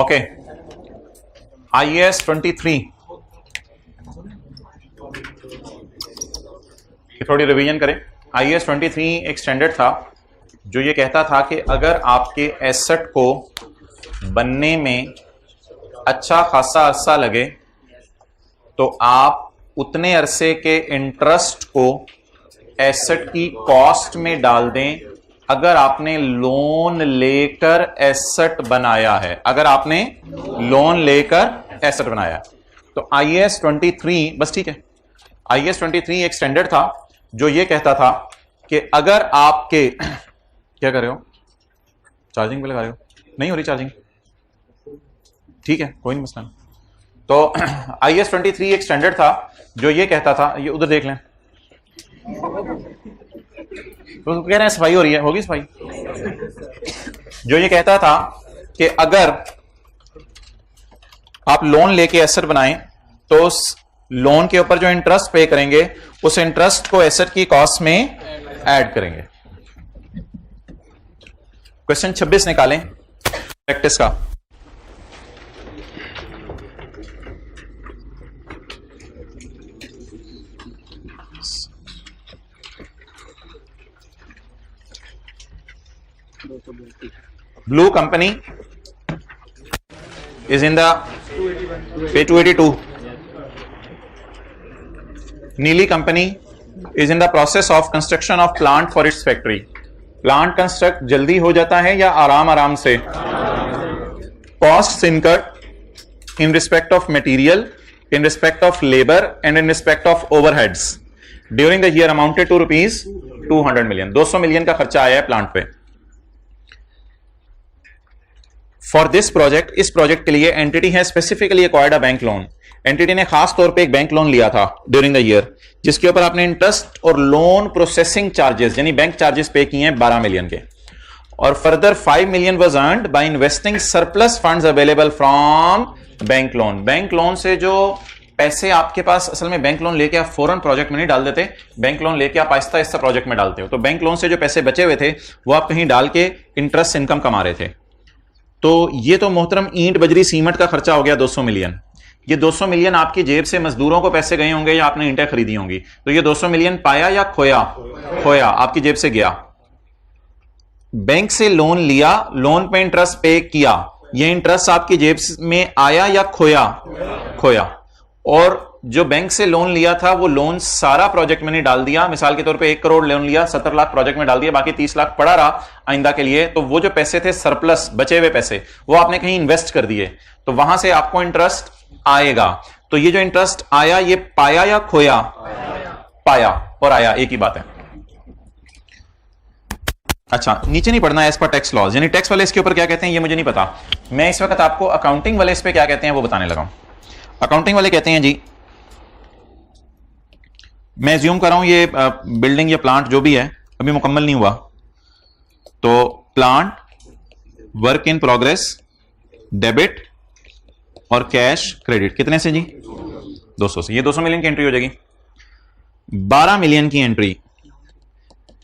Okay, IAS 23 की थोड़ी revision करें। IAS 23 एक स्टैंडर्ड था जो ये कहता था कि अगर आपके एसेट को बनने में अच्छा खासा अरसा लगे तो आप उतने अरसे के इंटरेस्ट को एसेट की कॉस्ट में डाल दें अगर आपने लोन लेकर एसेट बनाया है। अगर आपने लोन लेकर एसेट बनाया है तो IAS 23 बस, ठीक है। IAS 23 एक स्टैंडर्ड था जो ये कहता था कि अगर आपके क्या कर रहे हो, चार्जिंग पे लगा रहे हो, नहीं हो रही चार्जिंग, ठीक है कोई नहीं मसला। तो IAS 23 एक स्टैंडर्ड था जो ये कहता था, ये उधर देख लें, तो कह रहे हैं सफाई हो रही है, होगी सफाई, जो ये कहता था कि अगर आप लोन लेके एसेट बनाएं तो उस लोन के ऊपर जो इंटरेस्ट पे करेंगे उस इंटरेस्ट को एसेट की कॉस्ट में ऐड करेंगे। क्वेश्चन 26 निकालें प्रैक्टिस का। Blue company is in the page 282. Neely company is in the process of construction of plant for its factory. Plant construct जल्दी हो जाता है या आराम आराम से? Costs incurred in respect of material, in respect of labor and in respect of overheads during the year amounted to rupees 200 million. 200 million का खर्चा आया है प्लांट पे। फॉर दिस प्रोजेक्ट, इस प्रोजेक्ट के लिए एंटिटी है specifically acquired a bank loan. Entity ने खास तौर पे एक बैंक लोन लिया था ड्यूरिंग द ईयर जिसके ऊपर आपने इंटरेस्ट और लोन प्रोसेसिंग चार्जेस यानी बैंक चार्जेस पे किए हैं 12 मिलियन के, और further 5 million was earned by investing surplus funds available from bank loan. Bank loan से जो पैसे आपके पास, असल में बैंक लोन लेके आप फौरन प्रोजेक्ट में नहीं डाल देते, बैंक लोन लेके आप आहिस्ता आहिस्ता प्रोजेक्ट में डालते हो। तो बैंक लोन से जो पैसे बचे हुए थे वो आप कहीं डाल के इंटरेस्ट इनकम कमा रहे थे। तो ये तो मोहतरम ईंट बजरी सीमेंट का खर्चा हो गया 200 मिलियन। ये 200 मिलियन आपकी जेब से मजदूरों को पैसे गए होंगे या आपने ईंटें खरीदी होंगी। तो ये 200 मिलियन पाया या खोया? खोया, आपकी जेब से गया। बैंक से लोन लिया, लोन पे इंटरेस्ट पे किया, ये इंटरेस्ट आपकी जेब में आया या खोया? खोया। और जो बैंक से लोन लिया था वो लोन सारा प्रोजेक्ट में नहीं डाल दिया। मिसाल के तौर पे 1 करोड़ लोन लिया, 70 लाख प्रोजेक्ट में डाल दिया, बाकी 30 लाख पड़ा रहा आइंदा के लिए। तो वो जो पैसे थे सरप्लस बचे हुए पैसे वो आपने कहीं इन्वेस्ट कर दिए, तो वहां से आपको इंटरेस्ट आएगा। तो ये जो इंटरेस्ट आया ये पाया या खोया? पाया और आया एक ही बात है। अच्छा, नीचे नहीं पढ़ना है एज पर टैक्स लॉज, यानी टैक्स वाले इसके ऊपर क्या कहते हैं ये मुझे नहीं पता। मैं इस वक्त आपको अकाउंटिंग वाले इस पे क्या कहते हैं वो बताने लगा हूं। अकाउंटिंग वाले कहते हैं जी, मैं ज्यूम कर रहा हूं ये बिल्डिंग या प्लांट जो भी है अभी मुकम्मल नहीं हुआ, तो plant work in progress debit और कैश क्रेडिट कितने से जी? 200 से। ये 200 मिलियन की एंट्री हो जाएगी। 12 मिलियन की एंट्री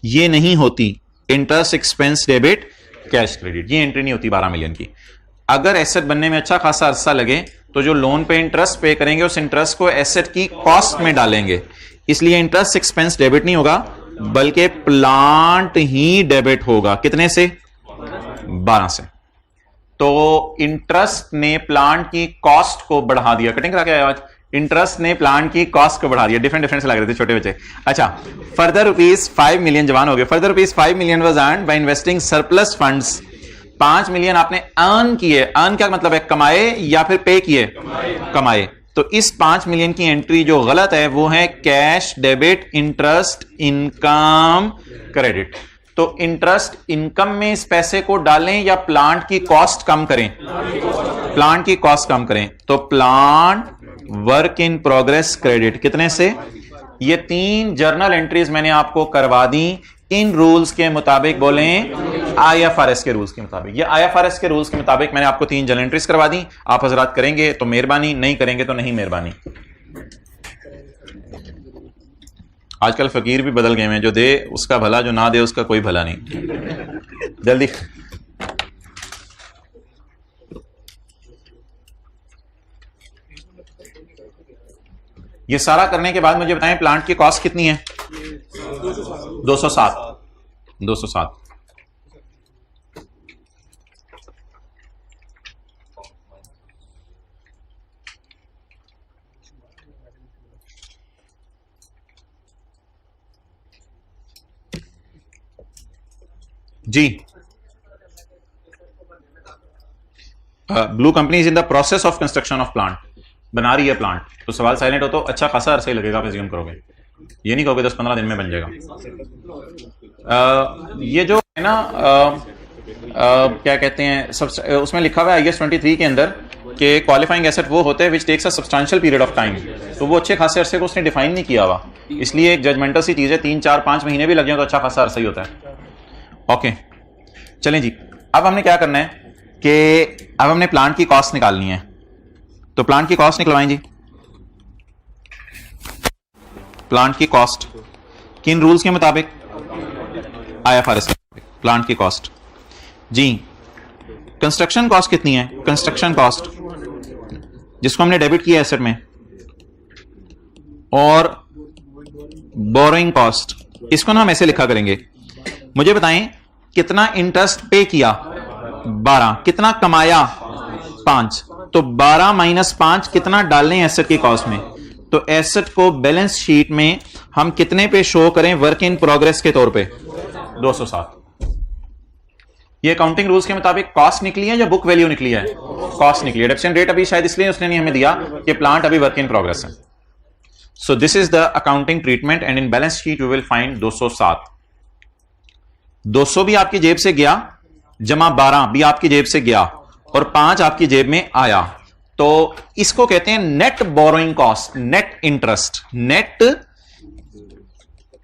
ये नहीं होती interest expense debit cash credit, ये एंट्री नहीं होती 12 मिलियन की। अगर एसेट बनने में अच्छा खासा अरसा लगे तो जो लोन पे इंटरेस्ट पे करेंगे उस इंटरेस्ट को एसेट की कॉस्ट में डालेंगे, इसलिए इंटरेस्ट एक्सपेंस डेबिट नहीं होगा बल्कि प्लांट ही डेबिट होगा। कितने से? 12 से। तो इंटरेस्ट ने प्लांट की कॉस्ट को बढ़ा दिया। कटिंग करा के आज, इंटरेस्ट ने प्लांट की कॉस्ट को बढ़ा दिया। डिफरेंट से लग रहे थे छोटे बच्चे। अच्छा, फर्दर रुपीज 5 मिलियन जवान हो गए। Further rupees 5 million was earned by investing surplus funds. 5 million आपने अर्न किए। अर्न क्या मतलब है? कमाए या फिर पे किए? कमाए। तो इस 5 मिलियन की एंट्री जो गलत है वो है cash debit interest income credit. तो इंटरेस्ट इनकम में इस पैसे को डालें या प्लांट की कॉस्ट कम करें? प्लांट की कॉस्ट कम करें। तो plant work in progress credit कितने से? ये 3 जर्नल एंट्रीज मैंने आपको करवा दी इन रूल्स के मुताबिक। बोलें IFRS के रूल्स के मुताबिक। ये IFRS के रूल्स के मुताबिक मैंने आपको 3 जर्नल एंट्रीज करवा दी। आप हजरात करेंगे तो मेहरबानी, नहीं करेंगे तो नहीं मेहरबानी। आजकल फकीर भी बदल गए हैं, जो दे उसका भला, जो ना दे उसका कोई भला नहीं। जल्दी ये सारा करने के बाद मुझे बताएं प्लांट की कॉस्ट कितनी है? 207। 207 जी। Blue company is in the process of construction of plant, बना रही है प्लांट, तो सवाल साइलेंट हो तो अच्छा खासा अरसा ही लगेगा, आप एज्यूम करोगे, ये नहीं कहोगे 10-15 दिन में बन जाएगा। ये जो है ना क्या कहते हैं, उसमें लिखा हुआ है IS 23 के अंदर कि क्वालिफाइंग एसेट वो होते हैं which takes a substantial period of time, तो वो अच्छे खासे अरसे को उसने डिफाइन नहीं किया हुआ, इसलिए एक जजमेंटल सी चीज़ है, 3-4-5 महीने भी लग जाए तो अच्छा खासा अरसा ही होता है। ओके चलें जी, अब हमने क्या करना है कि अब हमने प्लांट की कॉस्ट निकालनी है, तो प्लांट की कॉस्ट निकलवाएं जी। प्लांट की कॉस्ट किन रूल्स के मुताबिक? IFRS के मुताबिक प्लांट की कॉस्ट जी। कंस्ट्रक्शन कॉस्ट कितनी है? कंस्ट्रक्शन कॉस्ट जिसको हमने डेबिट किया एसेट में, और बोरोइंग कॉस्ट, इसको ना हम ऐसे लिखा करेंगे। मुझे बताएं कितना इंटरेस्ट पे किया? 12। कितना कमाया? 5। तो 12 - 5 कितना डालने हैं एसेट की कॉस्ट में? तो एसेट को बैलेंस शीट में हम कितने पे शो करें वर्क इन प्रोग्रेस के तौर पे? 207। ये अकाउंटिंग रूल्स के मुताबिक कॉस्ट निकली है या बुक वैल्यू निकली है? कॉस्ट निकली है। डिडक्शन रेट अभी शायद इसलिए उसने नहीं हमें दिया कि प्लांट अभी वर्क इन प्रोग्रेस है। So this is the accounting treatment and in balance sheet you will find 207। 200 भी आपकी जेब से गया, जमा 12 भी आपकी जेब से गया, और 5 आपकी जेब में आया, तो इसको कहते हैं net borrowing cost, net interest. Net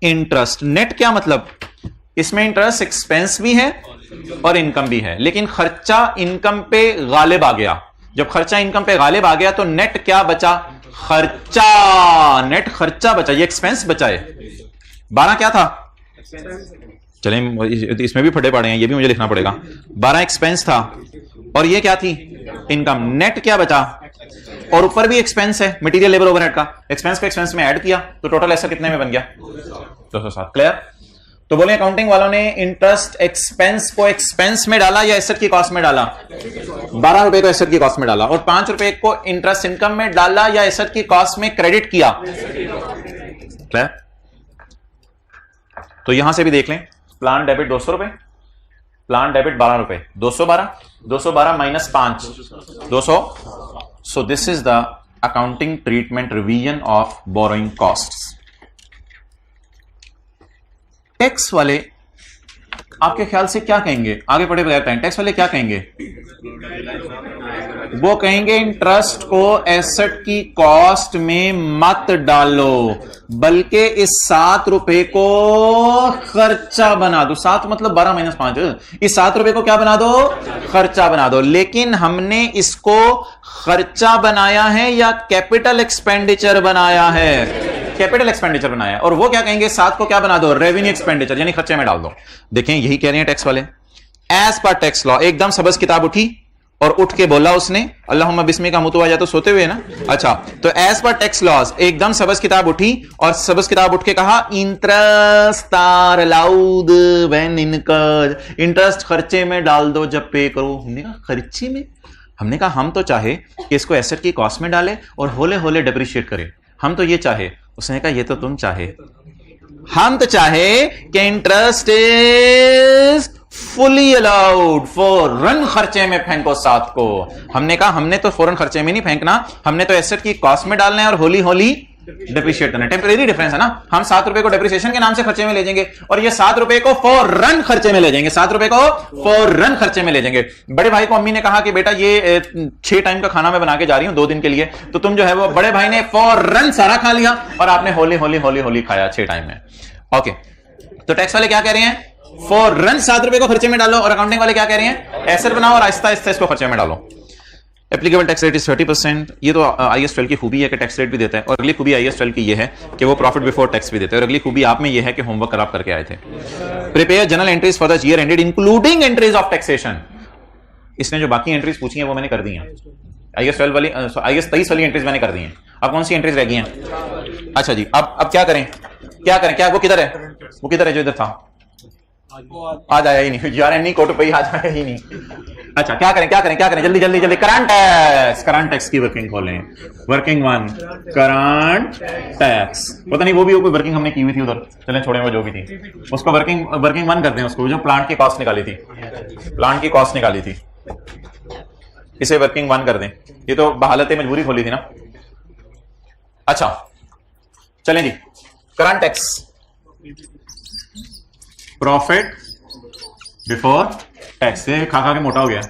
interest, net क्या मतलब? इसमें इंटरेस्ट एक्सपेंस भी है और इनकम भी है, लेकिन खर्चा इनकम पे गालिब आ गया। जब खर्चा इनकम पे गालिब आ गया तो नेट क्या बचा? खर्चा। नेट खर्चा बचा, ये एक्सपेंस बचा है। 12 क्या था? चलें इसमें भी फटे पड़े हैं, ये भी मुझे लिखना पड़ेगा। 12 एक्सपेंस था और ये क्या थी? इनकम। नेट क्या बचा? और ऊपर भी एक्सपेंस है, मटेरियल लेबर ओवरहेड का, एक्सपेंस पे एक्सपेंस में ऐड किया तो टोटल ऐसा कितने में बन गया? 207। क्लियर? तो बोले अकाउंटिंग वालों ने इंटरेस्ट एक्सपेंस को एक्सपेंस में डाला या एसेट की कॉस्ट में डाला? 12 रुपए को एसेट की कॉस्ट में डाला, और 5 रुपए को इंटरेस्ट इनकम में डाला या एसेट की कॉस्ट में क्रेडिट किया? क्लियर? तो यहां से भी देख लें, प्लान डेबिट 200 रुपए, प्लान डेबिट 12 रुपए, 212 - 5 200। So this is the accounting treatment revision of borrowing costs. Tax वाले आपके ख्याल से क्या कहेंगे? आगे पढ़े बगैर कहें, टैक्स वाले क्या कहेंगे? वो कहेंगे इंटरेस्ट को एसेट की कॉस्ट में मत डालो, बल्कि इस 7 रुपए को खर्चा बना दो। 7 मतलब 12 - 5, इस 7 रुपए को क्या बना दो? खर्चा बना दो। लेकिन हमने इसको खर्चा बनाया है या कैपिटल एक्सपेंडिचर बनाया है? कैपिटल एक्सपेंडिचर बनाया है। और वो क्या कहेंगे? 7 को क्या बना दो? रेवेन्यू एक्सपेंडिचर, यानी खर्चे में डाल दो। देखें यही कह रहे हैं टैक्स वाले। एज पर टैक्स लॉ, एकदम सबस किताब उठी और उठ के बोला उसने अल्लाहुम्मा बिस्मी का मुंह तो आ जाए तो सोते हुए ना। अच्छा, तो एज पर टैक्स लॉज एकदम सबस किताब उठी और सबस किताब उठ के कहा interest are allowed when incurred, interest खर्चे में डाल दो जब पे करो। हमने कहा खर्चे में? हमने कहा हम तो चाहे कि इसको एसेट की कॉस्ट में डाले और होले होले डिप्रिशिएट करे, हम तो ये चाहे। उसने कहा ये तो तुम चाहे, हम तो चाहे कि इंटरेस्ट इज फुली अलाउड, फौरन खर्चे में फेंको 7 को। हमने कहा हमने तो फौरन खर्चे में नहीं फेंकना, हमने तो एसेट की कॉस्ट में डालना है और होली होली डिप्रिशिएट करना है। टेम्परेरी डिफरेंस है ना, हम 7 रुपए को डिप्रिसिएशन के नाम से खर्चे में ले जाएंगे और ये 7 रुपए को फौरन खर्चे में ले जाएंगे, 7 रुपए को फौरन खर्चे में ले जाएंगे। बड़े भाई को अम्मी ने कहा कि बेटा ये 6 टाइम का खाना मैं बना के जा रही हूं 2 दिन के लिए, तो तुम जो है वो बड़े भाई ने फौरन सारा खा लिया और आपने होली होली होली होली खाया 6 टाइम में। ओके, तो टैक्स वाले क्या कह रहे हैं? फौरन 7 रुपए को खर्चे में डालो, और अकाउंटिंग वाले क्या कह रहे हैं? एसेट बनाओ और आहिस्ता आहिस्ता इसको खर्चे में डालो। Applicable tax rate is 30%। ये तो IAS 12 की खूबी है कि टैक्स रेट भी देता है, और अगली खूबी IAS 12 की ये है कि वो प्रॉफिट बिफोर टैक्स भी देता है, और अगली खूबी आप में ये है कि होमवर्क खराब करके आए थे। Prepare general entries for the year ended including entries of taxation. इसने जो बाकी एंट्रीज पूछी हैं वो मैंने कर दी हैं। IAS 12 वाली IAS 23 वाली एंट्रीज मैंने कर दी हैं। अब कौन सी एंट्रीज रह गई हैं? अच्छा जी, अब क्या करें, क्या वो किधर है जो इधर था? आज आया ही नहीं यार, एनी कोट पे ही आज आया ही नहीं। अच्छा क्या करें जल्दी करंट टैक्स की वर्किंग खोलें। वर्किंग 1 करंट टैक्स, पता नहीं वो भी कोई वर्किंग हमने की हुई थी उधर, चलें छोड़ें वो जो भी थी, उसको वर्किंग 1 करते हैं। उसको जो प्लांट की कॉस्ट निकाली थी, इसे वर्किंग 1 कर दें। ये तो बहालत मजबूरी खोली थी ना। अच्छा चलें जी, current tax, profit before tax, से खा के मोटा हो गया।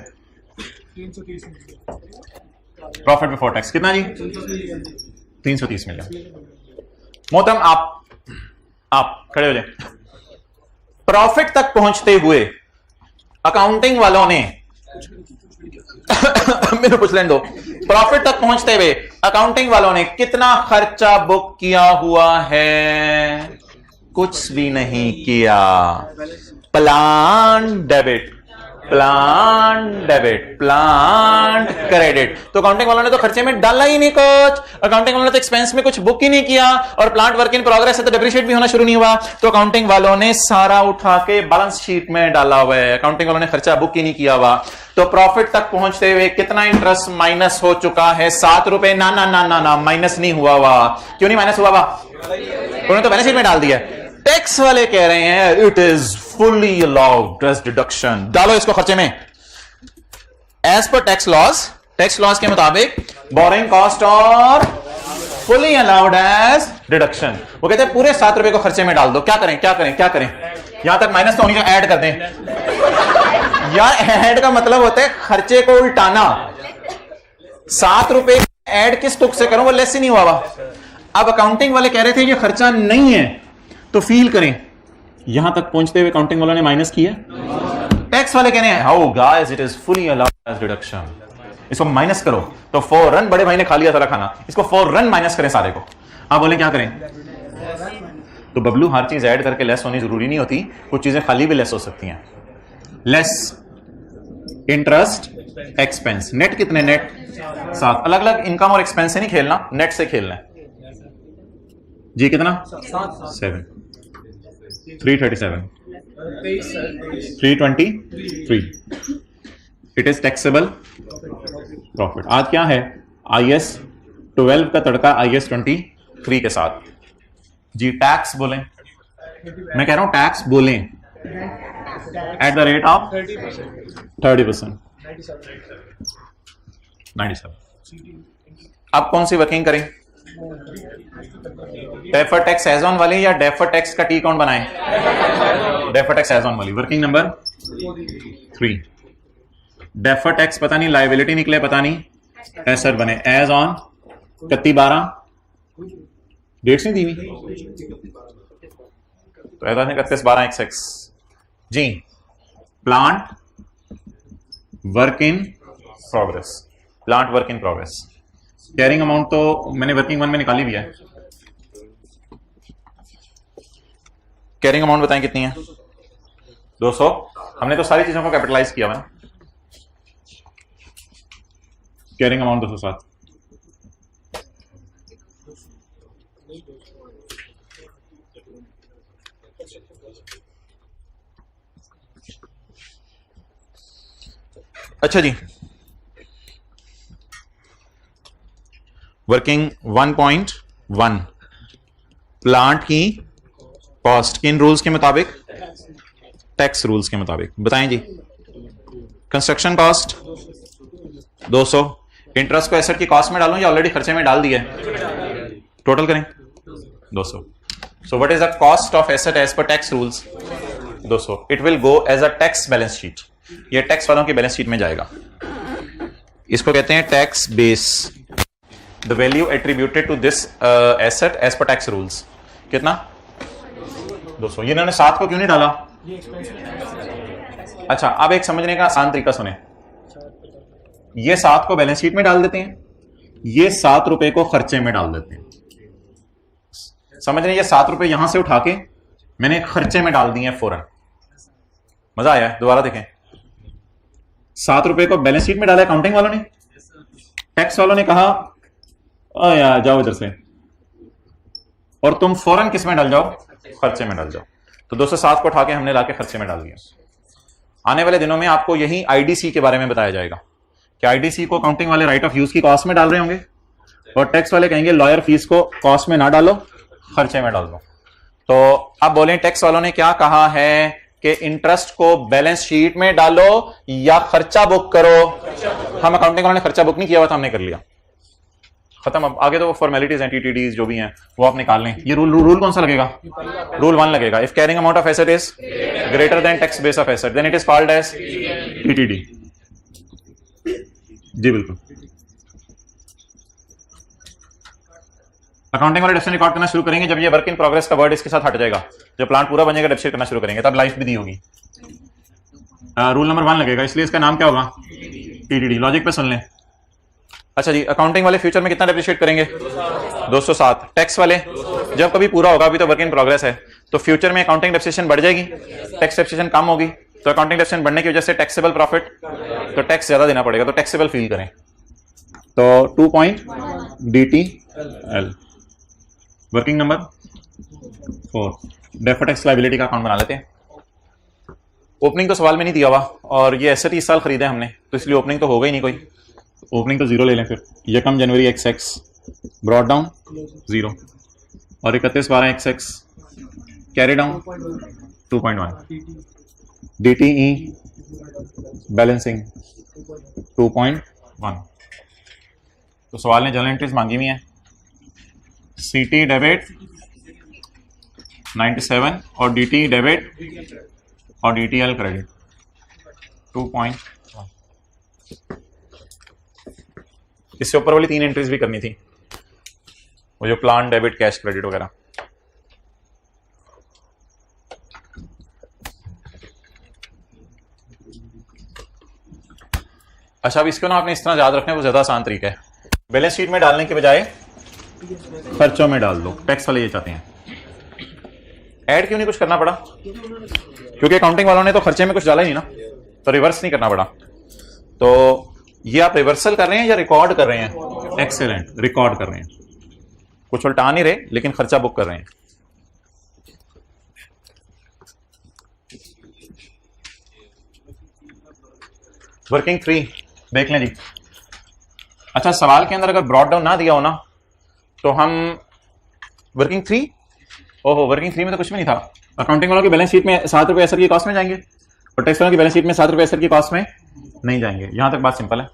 330 प्रॉफिट बिफोर टैक्स कितना जी? 330 मिलियन। मोहतरम आप खड़े हो जाए। प्रॉफिट तक पहुंचते हुए अकाउंटिंग वालों ने मेरे पूछ लेने दो, प्रॉफिट तक पहुंचते हुए अकाउंटिंग वालों ने कितना खर्चा बुक किया हुआ है? कुछ भी नहीं किया। Plant debit, plant credit. तो अकाउंटिंग वालों ने तो खर्चे में डाला ही नहीं कुछ, अकाउंटिंग वालों ने तो एक्सपेंस में कुछ बुक ही नहीं किया, और प्लांट वर्क इन प्रोग्रेस है तो डेप्रिशिएट भी होना शुरू नहीं हुआ। तो अकाउंटिंग वालों ने सारा उठा के बैलेंस शीट में डाला हुआ है, अकाउंटिंग वालों ने खर्चा बुक ही नहीं किया हुआ। तो प्रॉफिट तक पहुंचते हुए कितना इंटरेस्ट माइनस हो चुका है? 7 रुपए। ना माइनस नहीं हुआ हुआ। क्यों नहीं माइनस हुआ हुआ? उन्होंने तो बैलेंस शीट में डाल दिया। टैक्स वाले कह रहे हैं it is fully allowed as deduction. डालो इसको खर्चे में। एज पर टैक्स लॉज के मुताबिक बोरिंग कॉस्ट और फुली अलाउड एज डिडक्शन। वो कहते हैं पूरे 7 रुपए को खर्चे में डाल दो। क्या करें यहां तक माइनस तो होनी चाहिए, ऐड कर दें यार। ऐड का मतलब होता है खर्चे को उल्टाना। 7 रुपए ऐड किस तुक से करूं? वो लेस ही नहीं हुआ हुआ। अब अकाउंटिंग वाले कह रहे थे ये खर्चा नहीं है, तो फील करें यहां तक पहुंचते हुए अकाउंटिंग वालों ने माइनस किया। टैक्स वाले कह रहे हैं how guys it is fully allowed as deduction, इसको माइनस करो। तो फौरन बड़े भाई ने खा लिया सारा खाना, इसको फौरन माइनस करें सारे को। आप बोले क्या करें? तो बबलू हर चीज ऐड करके लेस होनी जरूरी नहीं होती, कुछ चीजें खाली भी लेस हो सकती हैं। लेस इंटरेस्ट एक्सपेंस, नेट कितने? नेट 7। अलग अलग इनकम और एक्सपेंस से नहीं खेलना, नेट से खेलना है जी। कितना? 7 337 323। It is taxable profit. आज क्या है? IS 12 का तड़का IS 23 के साथ जी। टैक्स बोलें, मैं कह रहा हूं टैक्स बोलें एट द रेट ऑफ 30%, 97। अब कौन सी वर्किंग करें? डेफर टैक्स एज ऑन वाली या डेफर टैक्स का टी अकाउंट बनाएं? डेफर टैक्स एज ऑन वाली। Working number 3। डेफर टैक्स पता नहीं लायबिलिटी निकले, पता नहीं एसेट बने। एज ऑन 31/12 डेट्स नहीं दी हुई, तो ऐसा 31/12 जी। Plant work in progress. Carrying amount तो मैंने वर्किंग 1 में निकाली भी है। कैरिंग अमाउंट बताएं कितनी है? 200। हमने तो सारी चीजों को कैपिटलाइज किया हुआ है। Carrying amount 207। अच्छा जी, वर्किंग 1.1 प्लांट की कॉस्ट किन रूल्स के मुताबिक? टैक्स रूल्स के मुताबिक। बताएं जी। Construction cost 200। इंटरेस्ट को एसेट की कॉस्ट में डालूं या ऑलरेडी खर्चे में डाल दिया? टोटल करें 200। So what is the cost of asset as per tax rules? 200। It will go as a tax balance sheet. ये टैक्स वालों की बैलेंस शीट में जाएगा। इसको कहते हैं tax base. The value attributed to this asset as per tax rules कितना? 200। ये इन्होंने 7 को क्यों नहीं डाला? अच्छा, अब एक समझने का आसान तरीका सुने। ये 7 को बैलेंस शीट में डाल देते हैं, ये 7 रुपए को खर्चे में डाल देते हैं। समझ रहे हैं? ये 7 रुपए यहां से उठा के मैंने खर्चे में डाल दिए फौरन। मजा आया? दोबारा देखें। 7 रुपए को बैलेंस शीट में डाला अकाउंटिंग वालों ने, टैक्स वालों ने कहा यार जाओ इधर से, और तुम फौरन किस में डाल जाओ, खर्चे में डाल जाओ। तो 207 को उठा के हमने लाके खर्चे में डाल दिया। आने वाले दिनों में आपको यही आईडीसी के बारे में बताया जाएगा कि आईडीसी को अकाउंटिंग वाले राइट ऑफ यूज की कॉस्ट में डाल रहे होंगे और टैक्स वाले कहेंगे लॉयर फीस को कॉस्ट में ना डालो, खर्चे में डाल दो। तो अब बोलें टैक्स वालों ने क्या कहा है कि इंटरेस्ट को बैलेंस शीट में डालो या खर्चा बुक करो। हम अकाउंटिंग वालों ने खर्चा बुक नहीं किया हुआ था, हमने कर लिया, खत्म। अब आगे तो वो फॉर्मेलिटीज हैं, टीटीडीज जो भी हैं वो आप निकाल लें। ये रूल कौन सा लगेगा? रूल 1 लगेगा। If carrying amount of asset is greater than tax base of asset then it is called as TTD. जी बिल्कुल। अकाउंटिंग वाले डेप्रिसिएशन रिकॉर्ड करना शुरू करेंगे जब ये वर्क इन प्रोग्रेस का वर्ड इसके साथ हट जाएगा। जब प्लांट पूरा बनेगा डेप्रिसिएट करना शुरू करेंगे, तब लाइफ भी दी होगी। रूल नंबर 1 लगेगा, इसलिए इसका नाम क्या होगा? टीटीडी। लॉजिक पे सुन लें। अच्छा जी, अकाउंटिंग वाले फ्यूचर में कितना डेप्रिशिएट करेंगे? 207। टैक्स वाले जब कभी पूरा होगा, अभी तो वर्क इन प्रोग्रेस है, तो फ्यूचर में अकाउंटिंग डेप्रिसिएशन बढ़ जाएगी, टैक्स डेप्रिसिएशन कम होगी। तो अकाउंटिंग डेप्रिसिएशन बढ़ने की वजह से टैक्सेबल प्रॉफिट, तो टैक्स ज्यादा देना पड़ेगा, तो टैक्सेबल फील करें। तो 2.DTL working number 4 deferred tax liability का अकाउंट बना लेते हैं। ओपनिंग तो सवाल में नहीं दिया हुआ और ये एसेट इस साल खरीदा है हमने, तो इसलिए ओपनिंग तो होगा ही नहीं कोई। ओपनिंग तो 0 ले लें फिर। यकम जनवरी XX ब्रॉड डाउन 0 और 31/12 XX carry down 2.1। DTE balancing 2.1। तो सवाल ने जर्नल एंट्रीज मांगी हुई है। CT डेबिट 97 और DT डेबिट और DTL क्रेडिट 2.1। इससे ऊपर वाली 3 एंट्रीज भी करनी थी, वो जो प्लान डेबिट कैश क्रेडिट वगैरह। अच्छा, अब इसको ना आपने इस तरह याद रखना है, वो ज्यादा आसान तरीका है। बैलेंस शीट में डालने के बजाय खर्चों में डाल दो। टैक्स वाले ये चाहते हैं। ऐड क्यों नहीं कुछ करना पड़ा? क्योंकि अकाउंटिंग वालों ने तो खर्चे में कुछ डाला ही नहीं ना, तो रिवर्स नहीं करना पड़ा। तो ये आप रिवर्सल कर रहे हैं या रिकॉर्ड कर रहे हैं? एक्सेलेंट, रिकॉर्ड कर रहे हैं। कुछ उल्टा नहीं रहे, लेकिन खर्चा बुक कर रहे हैं। वर्किंग 3 देख लें जी। अच्छा, सवाल के अंदर अगर ब्रॉड डाउन ना दिया हो ना, तो हम वर्किंग 3, ओहो वर्किंग 3 में तो कुछ भी नहीं था। अकाउंटिंग वालों की बैलेंस शीट में 7 रुपए एसेट की कॉस्ट में जाएंगे और टैक्स वालों की बैलेंस शीट में 7 रुपए एसेट की कॉस्ट में नहीं जाएंगे। यहां तक बात सिंपल है।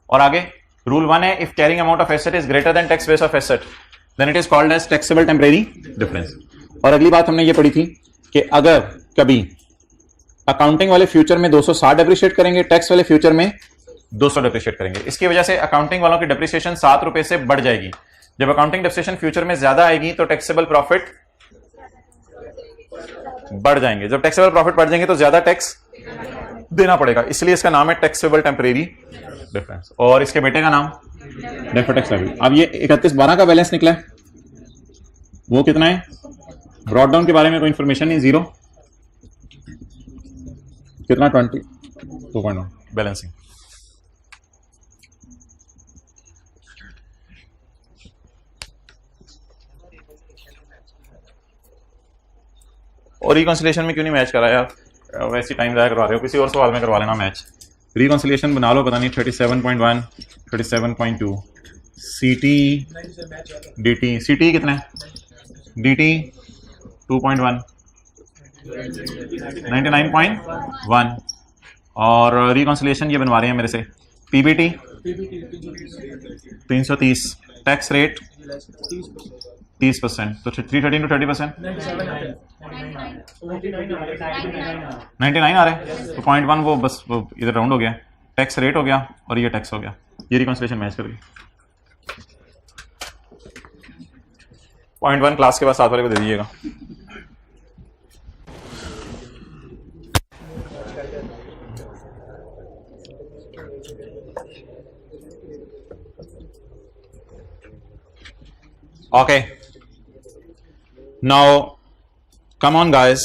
और आगे रूल 1 है, if carrying amount of asset is greater than tax base of asset then it is called as taxable temporary difference. और अगली बात हमने ये पढ़ी थी कि अगर कभी अकाउंटिंग वाले फ्यूचर में 260 डेप्रिशिएट करेंगे, टैक्स वाले फ्यूचर में 200 डेप्रिशिएट करेंगे। इसकी वजह से अकाउंटिंग वालों की डेप्रिसिएशन 7 रुपए से बढ़ जाएगी। जब अकाउंटिंग डेप्रिसिएशन फ्यूचर में ज्यादा आएगी तो टैक्सेबल प्रॉफिट बढ़ जाएंगे। जब टैक्सेबल प्रॉफिट बढ़ जाएंगे तो ज्यादा टैक्स देना पड़ेगा, इसलिए इसका नाम है टैक्सेबल टेम्परेरी डिफरेंस। और इसके बेटे का नाम डेफर्ड टैक्स लायबिलिटी। अब ये 31/12 का बैलेंस निकला है, वो कितना है? ब्रॉड डाउन के बारे में कोई इंफॉर्मेशन नहीं, 0 कितना 22.1 बैलेंसिंग। और रिकंसिलिएशन में क्यों नहीं मैच करा यार? वैसे टाइम जाया करवा रहे हो, किसी और सवाल में करवा लेना मैच। रिकंसिलिएशन बना लो, पता नहीं 37.1 37.2 CT DT CT कितना है? DT 2.1 99.1 और रिकंसिलिएशन ये बनवा रहे हैं मेरे से। PBT 330, टैक्स रेट 30%, तो 313 to 30% 99 आ रहा है, तो 0.1 वो बस वो इधर राउंड हो गया। टैक्स रेट हो गया और ये टैक्स हो गया। ये रिकंसिलिएशन मैच कर गई। 0.1 क्लास के बाद 7 वाले को दे दीजिएगा। Okay, now come on guys,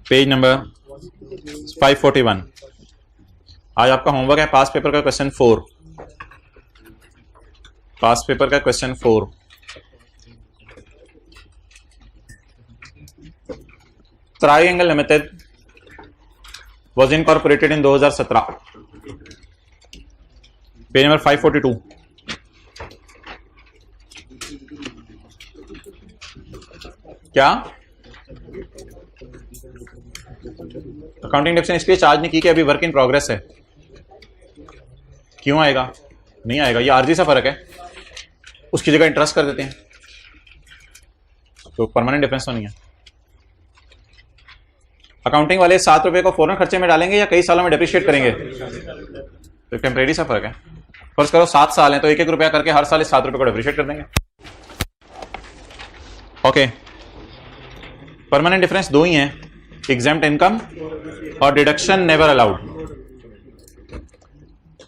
page number 541। आज आपका होमवर्क है पास पेपर का क्वेश्चन 4। पास पेपर का question 4 triangle limited was incorporated in 2017, page number 542। क्या अकाउंटिंग डिफरेंस इसलिए चार्ज नहीं की कि अभी वर्क इन प्रोग्रेस है? क्यों आएगा? नहीं आएगा, ये आरजी सा फर्क है, उसकी जगह इंटरेस्ट कर देते हैं, तो परमानेंट डिफरेंस तो नहीं है। अकाउंटिंग वाले 7 रुपए को फौरन खर्चे में डालेंगे या कई सालों में डेप्रिशिएट करेंगे? तो टेम्परेरी सा फर्क है। फर्ज करो 7 साल हैं तो 1-1 रुपया करके हर साल इस 7 रुपए को डेप्रिशिएट कर देंगे। ओके, परमानेंट डिफरेंस दो ही हैं, एग्जैम्प्ट इनकम और डिडक्शन नेवर अलाउड।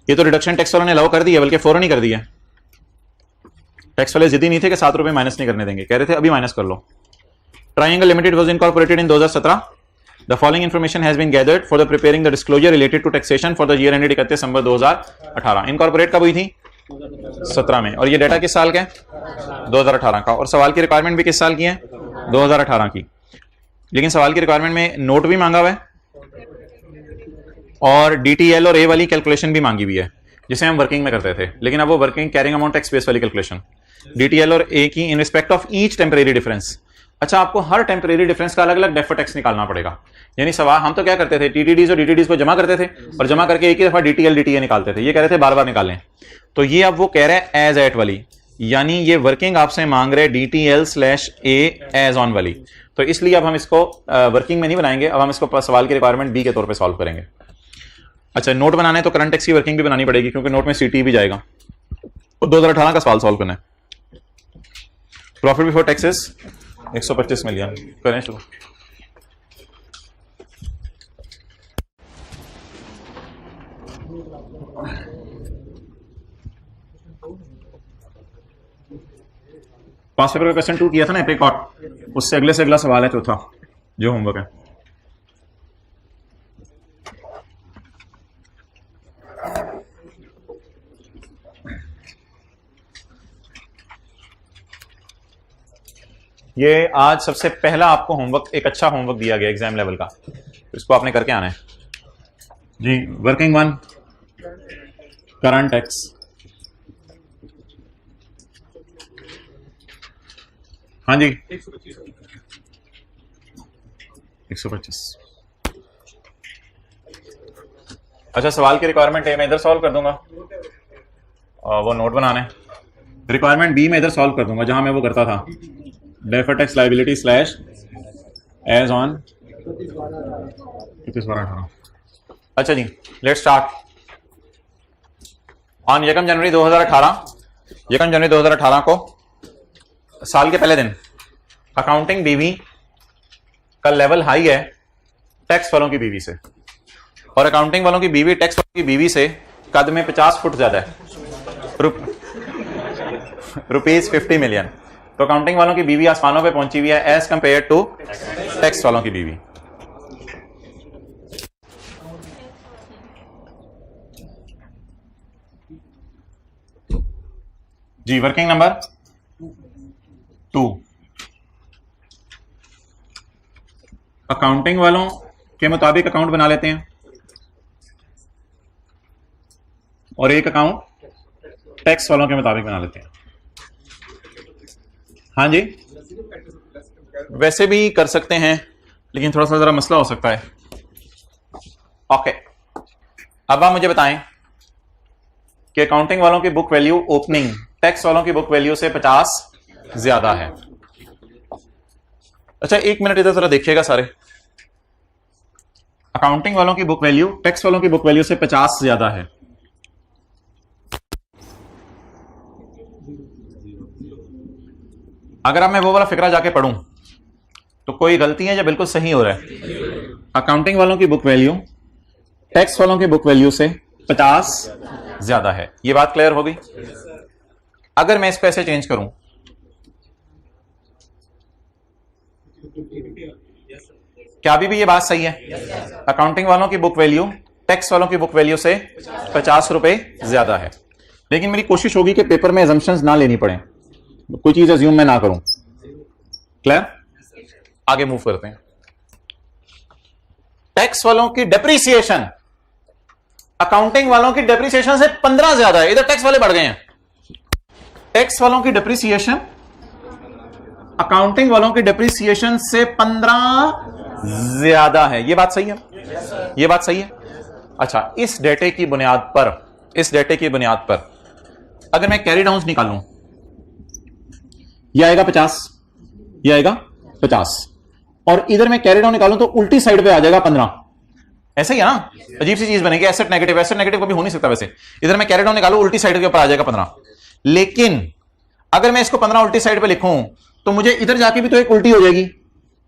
ये तो डिडक्शन टैक्स वालों ने अलाउ कर दिया, बल्कि फौरन ही कर दिया। टैक्स वाले जिद्दी नहीं थे कि 7 रुपए माइनस नहीं करने देंगे, कह रहे थे अभी माइनस कर लो। Triangle limited was incorporated in 2017। The following information has been gathered for the preparing the disclosure related to taxation for the year ended 31 December 2018। Incorporate कब हुई थी? 17 में। और ये डेटा किस साल का है? 2018 का। और सवाल की रिक्वायरमेंट भी किस साल की है? 2018 की। लेकिन सवाल की रिक्वायरमेंट में नोट भी मांगा हुआ है और डीटीएल और ए वाली कैलकुलेशन भी मांगी हुई है, जिसे हम वर्किंग में करते थे, लेकिन अब वो working carrying amount tax base वाली कैलकुलेशन, डीटीएल और ए की in respect of each temporary difference. अच्छा, आपको हर टेम्परेरी डिफरेंस का अलग अलग डेफर टैक्स निकालना पड़ेगा। यानी सवाल हम तो क्या करते थे, टीटीडीज और डीटीडीज को जमा करते थे और जमा करके एक ही दफा डीटीएल डीटीए निकालते थे। ये कह रहे थे बार बार निकालें, तो ये अब वो कह रहे हैं एज एट वाली, यानी ये वर्किंग आपसे मांग रहे DTL/A एज ऑन वाली। तो इसलिए अब हम इसको वर्किंग में नहीं बनाएंगे, अब हम इसको सवाल की रिक्वायरमेंट बी के तौर पर सॉल्व करेंगे। अच्छा, नोट बनाना है तो करंट टैक्स की वर्किंग भी बनानी पड़ेगी, क्योंकि नोट में सीटी भी जाएगा। तो 2018 का सवाल सॉल्व करना है। प्रॉफिट बिफोर टैक्सेस 125 मिलियन करें, चलो। पास पेपर का क्वेश्चन 2 किया था ना एप्रिकॉट, उससे अगले से अगला सवाल है चौथा जो होमवर्क है। ये आज सबसे पहला आपको होमवर्क, एक अच्छा होमवर्क दिया गया एग्जाम लेवल का, तो इसको आपने करके आना है जी। वर्किंग 1 करंट टैक्स, हाँ जी 125। अच्छा, सवाल की रिक्वायरमेंट ए मैं इधर सॉल्व कर दूंगा और वो नोट बनाना है। रिक्वायरमेंट बी में इधर सॉल्व कर दूंगा जहां मैं वो करता था, defer tax liability slash as on 31/12/18। अच्छा जी, लेट्स स्टार्ट। ऑन 1 जनवरी 2018 को, साल के पहले दिन, अकाउंटिंग बीवी का लेवल हाई है टैक्स वालों की बीवी से, और अकाउंटिंग वालों की बीवी टैक्स वालों की बीवी से कद में 50 फुट ज्यादा है, ₹50 मिलियन। तो अकाउंटिंग वालों की बीवी आसमानों पे पहुंची हुई है एज कंपेयर टू टैक्स वालों की बीवी। जी, वर्किंग नंबर 2, अकाउंटिंग वालों के मुताबिक अकाउंट बना लेते हैं और एक अकाउंट टैक्स वालों के मुताबिक बना लेते हैं। हाँ जी, वैसे भी कर सकते हैं, लेकिन थोड़ा सा जरा मसला हो सकता है। ओके, अब आप मुझे बताएं कि अकाउंटिंग वालों की बुक वैल्यू ओपनिंग टैक्स वालों की बुक वैल्यू से 50 ज्यादा है। अच्छा, 1 मिनट इधर जरा देखिएगा सारे। अकाउंटिंग वालों की बुक वैल्यू टैक्स वालों की बुक वैल्यू से 50 ज्यादा है। अगर अब मैं वो वाला फिक्रा जाके पढ़ूं तो कोई गलती है या बिल्कुल सही हो रहा है? अकाउंटिंग वालों की बुक वैल्यू टैक्स वालों की बुक वैल्यू से 50 ज्यादा है। ये बात क्लियर हो गई? अगर मैं इसको ऐसे चेंज करूं, क्या अभी भी ये बात सही है? अकाउंटिंग वालों की बुक वैल्यू टैक्स वालों की बुक वैल्यू से 50 रुपए ज्यादा है। लेकिन मेरी कोशिश होगी कि पेपर में अजम्पशंस ना लेनी पड़े, कोई चीज अज्यूम मैं ना करूं। क्लियर? आगे मूव करते हैं। टैक्स वालों की डेप्रीसिएशन अकाउंटिंग वालों की डेप्रीसिएशन से 15 ज्यादा है, इधर टैक्स वाले बढ़ गए हैं। टैक्स वालों की डेप्रीसिएशन अकाउंटिंग वालों की डेप्रीसिएशन से 15 ज्यादा है। यह बात सही है, यह बात सही है। अच्छा, इस डेटे की बुनियाद पर अगर मैं कैरी डाउन्स निकालूं, यह आएगा 50, यह आएगा 50, और इधर मैं कैरी डाउन निकालूं तो उल्टी साइड पे आ जाएगा 15। ऐसे ही है ना, अजीब सी चीज बनेगी। एसेट नेगेटिव कभी हो नहीं सकता। वैसे इधर मैं कैरी डाउन निकालूं उल्टी साइड के ऊपर आ जाएगा 15, लेकिन अगर मैं इसको 15 उल्टी साइड पे लिखूं तो मुझे इधर जाके भी तो एक उल्टी हो जाएगी,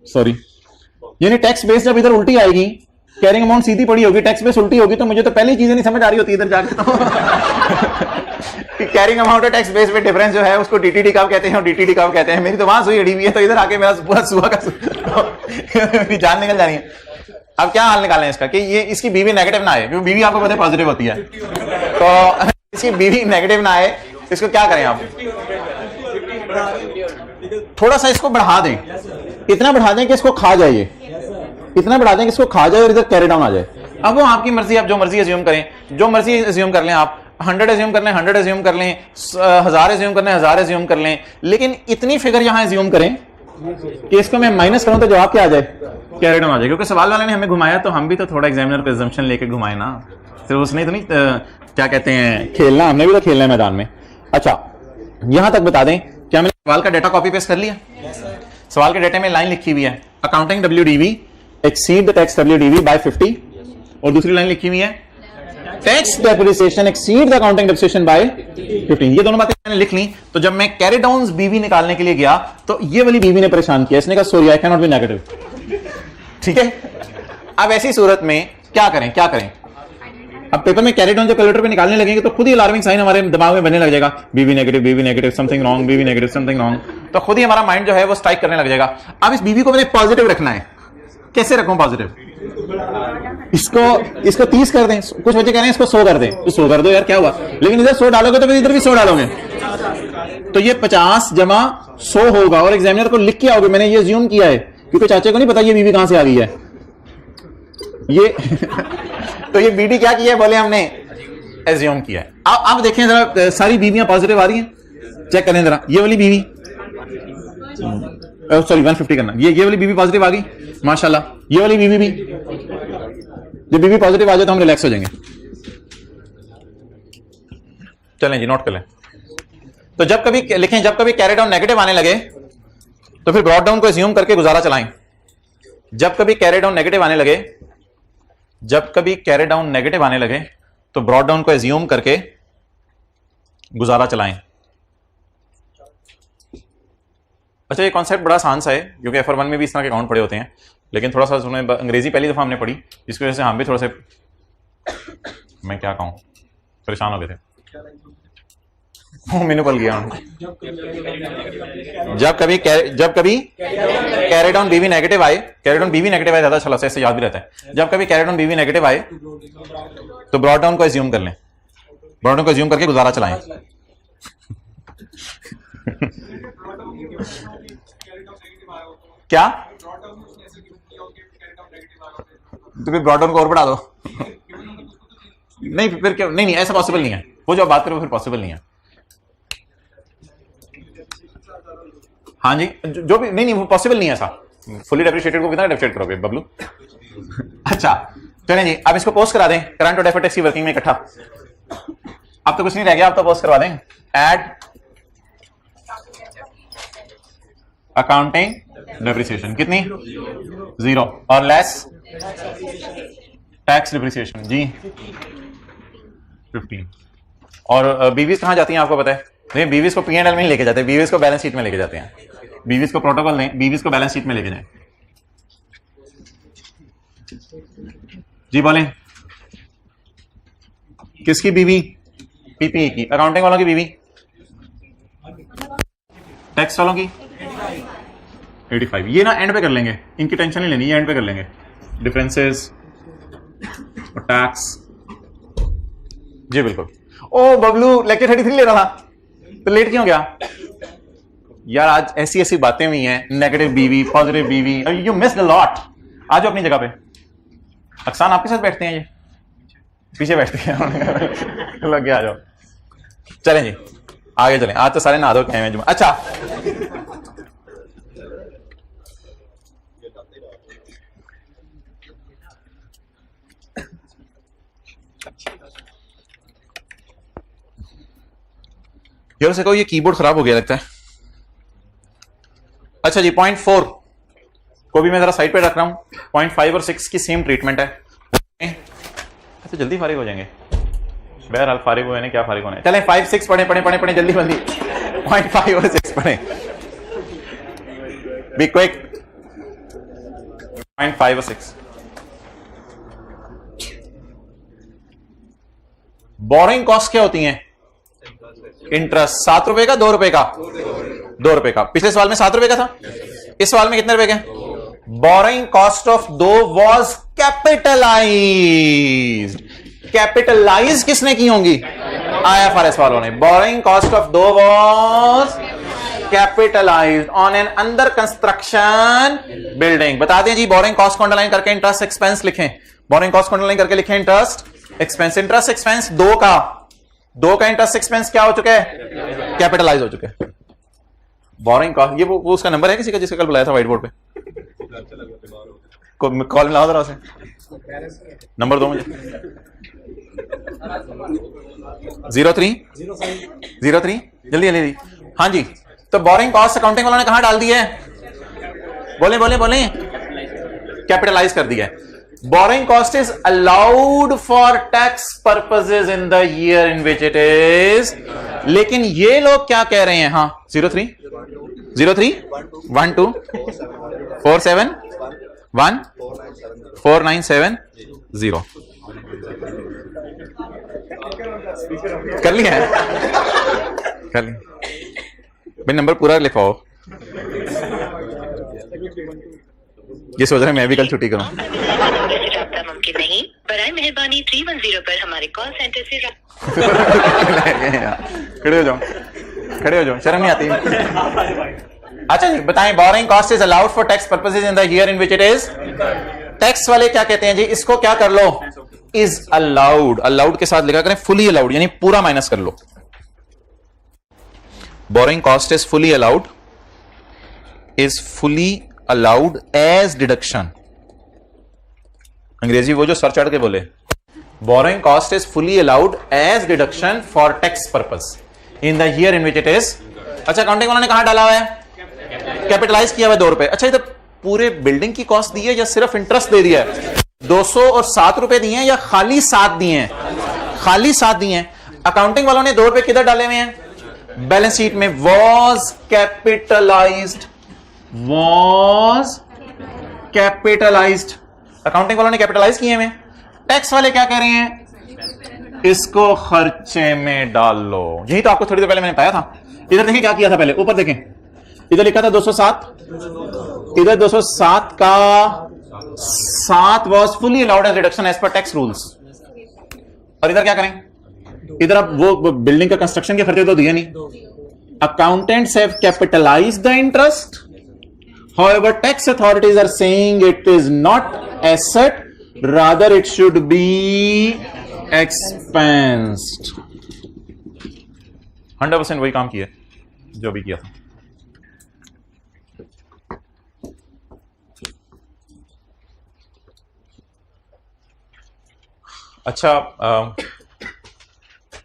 सॉरी, यानी टैक्स बेस जब इधर उल्टी आएगी, कैरिंग अमाउंट सीधी पड़ी होगी, टैक्स बेस उल्टी होगी, तो मुझे तो पहली चीजें नहीं समझ आ रही होती इधर जाके तो कैरिंग अमाउंट और टैक्स बेस पे डिफरेंस जो है उसको डीटीडी कब कहते हैं और डीटीडी कब कहते हैं। मेरी तो वहां सुई अड़ी हुई है, तो इधर आके मेरा पूरा सुबह का मेरी जान निकल जा रही है। अब क्या हाल निकालें इसका कि ये इसकी बीवी नेगेटिव ना आए, क्योंकि बीवी आपको पता है पॉजिटिव होती है, तो इसकी बीवी नेगेटिव ना आए, इसको क्या करें आप, थोड़ा सा इसको बढ़ा दें, इतना बढ़ा दें कि इसको खा जाए, इतना बढ़ा दें कि इसको खा जाए और इधर कैरी डाउन आ जाए। अब वो आपकी मर्जी, आप जो मर्जी अज्यूम करें, जो मर्जी अज्यूम कर लें, आप 100 अज्यूम कर लें, 100 अज्यूम कर लें, 1000 अज्यूम कर लें, 1000 अज्यूम कर लें, लेकिन इतनी फिगर यहां अज्यूम करें कि इसको मैं माइनस करूं तो जवाब क्या आ जाए, कैरी डाउन आ जाए। क्योंकि सवाल वाले ने हमें घुमाया तो हम भी तो थोड़ा एग्जामिनर पे अजम्पशन लेके घुमाए ना, सिर्फ उसने तो नहीं क्या कहते हैं खेलना, हमने भी तो खेलना है मैदान में। अच्छा, यहां तक बता दें, क्या मैंने सवाल का डाटा कॉपी पेस्ट कर लिया? सवाल के डाटे में लाइन लिखी हुई है, accounting WDV exceed the tax WDV by 50, और दूसरी लाइन लिखी हुई है tax depreciation exceed the accounting depreciation by 15। ये दोनों बातें मैंने लिख ली। तो जब मैं कैरी डाउन्स बीवी निकालने के लिए गया तो ये वाली बीवी ने परेशान किया, इसने कहा sorry I can not be negative. ठीक है, अब ऐसी सूरत में क्या करें, अब पेपर में कैरी डाउन जब कैलकुलेटर पे निकालने लगेंगे तो खुद ही अलार्मिंग साइन हमारे दिमाग में बनने लग जाएगा, बीवी नेगेटिव समथिंग रॉन्ग, बीवी नेगेटिव समथिंग रॉन्ग, तो खुद ही हमारा माइंड जो है वो स्ट्राइक करने लग जाएगा। अब इस बीवी को मैंने पॉजिटिव रखना है, कैसे रखूं पॉजिटिव? इसको 30 कर दें, कुछ बच्चे कह रहे हैं इसको 100 कर दें, तो 100 कर दो यार, क्या हुआ, लेकिन इधर 100 डालोगे तो फिर इधर भी 100 डालोगे, तो ये 50 जमा 100 होगा, और एग्जामिनर को लिख के आओगे मैंने ये अज्यूम किया है, क्योंकि चाचे को नहीं पता ये बीवी कहां से आ गई है ये तो ये बीडी क्या किया है, बोले हमने एज्यूम किया है। अब देखें जरा, सारी बीवियां पॉजिटिव आ रही हैं, चेक करें जरा, ये वाली बीवी, सॉरी 150 करना, ये वाली बीवी पॉजिटिव आ गई माशाल्लाह, ये वाली बीवी भी, जब बीवी पॉजिटिव आ जाए तो हम रिलैक्स हो जाएंगे। चलें जी, नोट कर लें। तो जब कभी लिखें, जब कभी कैरी डाउन नेगेटिव आने लगे तो फिर ब्रॉड डाउन को एज्यूम करके गुजारा चलाएं। जब कभी कैरी डाउन नेगेटिव आने लगे, तो ब्रॉड डाउन को एज्यूम करके गुजारा चलाएं। अच्छा, ये कॉन्सेप्ट बड़ा आसान सा है, क्योंकि FR1 में भी इस तरह के अकाउंट पड़े होते हैं, लेकिन थोड़ा सा उसमें अंग्रेजी पहली दफा हमने पढ़ी, जिसकी वजह से हम भी थोड़ा से, मैं क्या कहूं, परेशान हो गए थे। मैंने बोल गया, जब कभी कैरी डाउन बीवी नेगेटिव आए, ज्यादा अच्छा लगता है, इससे याद भी रहता है। जब कभी कैरी डाउन बीवी नेगेटिव आए तो ब्रॉड डाउन को एज्यूम कर लें, ब्रॉड डाउन को एज्यूम करके गुजारा चलाएं। क्या? तो फिर ब्रॉड डाउन को और बढ़ा दो। नहीं, फिर क्या, नहीं ऐसा पॉसिबल नहीं है, वो जो बात करो फिर पॉसिबल नहीं है। हाँ जी, जो भी नहीं वो पॉसिबल नहीं है ऐसा। फुली डेप्रिशिएटेड को कितना डेप्रिशिएट करोगे बबलू? अच्छा चलें जी, अब इसको पोस्ट करा दें, करंट और डेफर्ड टैक्स की वर्किंग में इकट्ठा। अब तो कुछ नहीं रह गया, अब तो पोस्ट करवा दें। ऐड अकाउंटिंग डेप्रिसिएशन कितनी? 0 और लेस टैक्स डेप्रिसिएशन जी 15। और बीवीज कहां जाती हैं आपको पता है? नहीं, बीवीज को P&L में नहीं लेके जाते, बीवीज को बैलेंस शीट में लेके जाते हैं। बीवीज को प्रोटोकॉल नहीं, बीवीज को बैलेंस शीट में लेके जाएं। जी बोलें, किसकी बीवी? पीपीई की। अकाउंटिंग वालों की बीवी? टैक्स वालों की 85। ये ना एंड पे कर लेंगे, इनकी टेंशन नहीं लेनी, ये एंड पे कर लेंगे। डिफरेंसेस और टैक्स जी बिल्कुल। ओ बबलू लेक्चर 33 ले रहा था, तो लेट क्यों गया यार? आज ऐसी ऐसी बातें हुई हैं, नेगेटिव बीवी, पॉजिटिव बीवी, यू मिस द लॉट। आ जाओ अपनी जगह पे, अक्सान आपके साथ बैठते हैं ये? पीछे बैठते हैं लग गया, आ जाओ। चलें जी आगे चलें, आज तो सारे नहा धो के आए हैं। अच्छा यार से कहो ये कीबोर्ड खराब हो गया लगता है। अच्छा जी, पॉइंट 4 को भी मैं जरा साइड पे रख रहा हूं। पॉइंट 5 और 6 की सेम ट्रीटमेंट है। अच्छा जल्दी फारिग हो जाएंगे, बहरहाल फारिग हुए क्या फारिग होने। चलें 5 6 पढ़े जल्दी जल्दी। पॉइंट 5 और 6 पढ़े, बी क्विक। पॉइंट 5 और 6 बोरिंग कॉस्ट क्या होती है? इंटरेस्ट। 7 रुपए का 2 रुपए का? 2 रुपए का। पिछले सवाल में 7 रुपए का था, इस सवाल में कितने रुपए का? बोरिंग कॉस्ट ऑफ दो वॉज कैपिटलाइज्ड। कैपिटलाइज किसने की होंगी? IFRS वालों ने। बोरिंग कॉस्ट ऑफ दो was capitalised on an under construction building. बता दें जी, बोरिंग कॉस्ट को अंडरलाइन करके इंटरेस्ट एक्सपेंस लिखें। बोरिंग कॉस्ट को अंडरलाइन करके लिखें इंटरेस्ट एक्सपेंस। इंटरेस्ट एक्सपेंस दो का इंटरेस्ट एक्सपेंस क्या हो चुका है? कैपिटलाइज हो चुका है। बोरिंग कॉस्ट, ये वो उसका नंबर है किसी का जिसका कल बुलाया था व्हाइट बोर्ड पे? कॉल मिलाओ जरा उसे, नंबर दो मुझे। 03 जल्दी जल्दी। हाँ जी, तो बोरिंग कॉस्ट अकाउंटिंग वालों ने कहां डाल दी है? बोले कैपिटलाइज कर दिया है। Borrowing cost is allowed for tax purposes in the year in which it is। लेकिन ये लोग क्या कह रहे हैं? हाँ 03 12 47 1 4970 कर लिया है? कर लिया भाई, नंबर पूरा लिखवाओ। ये सोच रहे हैं मैं भी कल छुट्टी करूं। मुमकिन नहीं, बराए मेहरबानी 310 पर हमारे कॉल सेंटर से खड़े हो जाओ, शर्म नहीं आती। अच्छा जी बताएं, boring cost is allowed for tax purposes in the year in which it is. Tax वाले क्या कहते हैं जी? इसको क्या कर लो? Is allowed. अलाउड के साथ लिखा करें फुली अलाउड, यानी पूरा माइनस कर लो। Boring cost is fully allowed, allowed as deduction। अंग्रेजी वो जो सर चढ़ के बोले, borrowing cost is fully allowed as deduction for tax purpose in the year in which it is। अच्छा अकाउंटिंग वालों ने कहां डाला हुआ है? कैपिटलाइज किया हुआ 2 रुपए। अच्छा इधर पूरे बिल्डिंग की कॉस्ट दी है या सिर्फ इंटरेस्ट दे दिया है? 207 रुपए दिए हैं या खाली 7 दिए हैं? खाली 7 दिए हैं। अकाउंटिंग वालों ने 2 रुपए किधर डाले हुए हैं? बैलेंस शीट में। was capitalised. अकाउंटिंग वालों ने कैपिटलाइज किए हैं। टैक्स वाले क्या कह रहे हैं? इसको खर्चे में डाल लो। यही तो आपको थोड़ी देर पहले मैंने बताया था। इधर देखें क्या किया था, पहले ऊपर देखें, इधर लिखा था 207, इधर 207 का 7 was fully allowed as reduction as per tax rules. और इधर क्या करें? इधर अब वो बिल्डिंग का कंस्ट्रक्शन के खर्चे तो दिए नहीं। Accountants have capitalised the interest, however tax authorities are saying it is not asset, rather it should be expensed। 100% वही काम किया जो भी किया था। अच्छा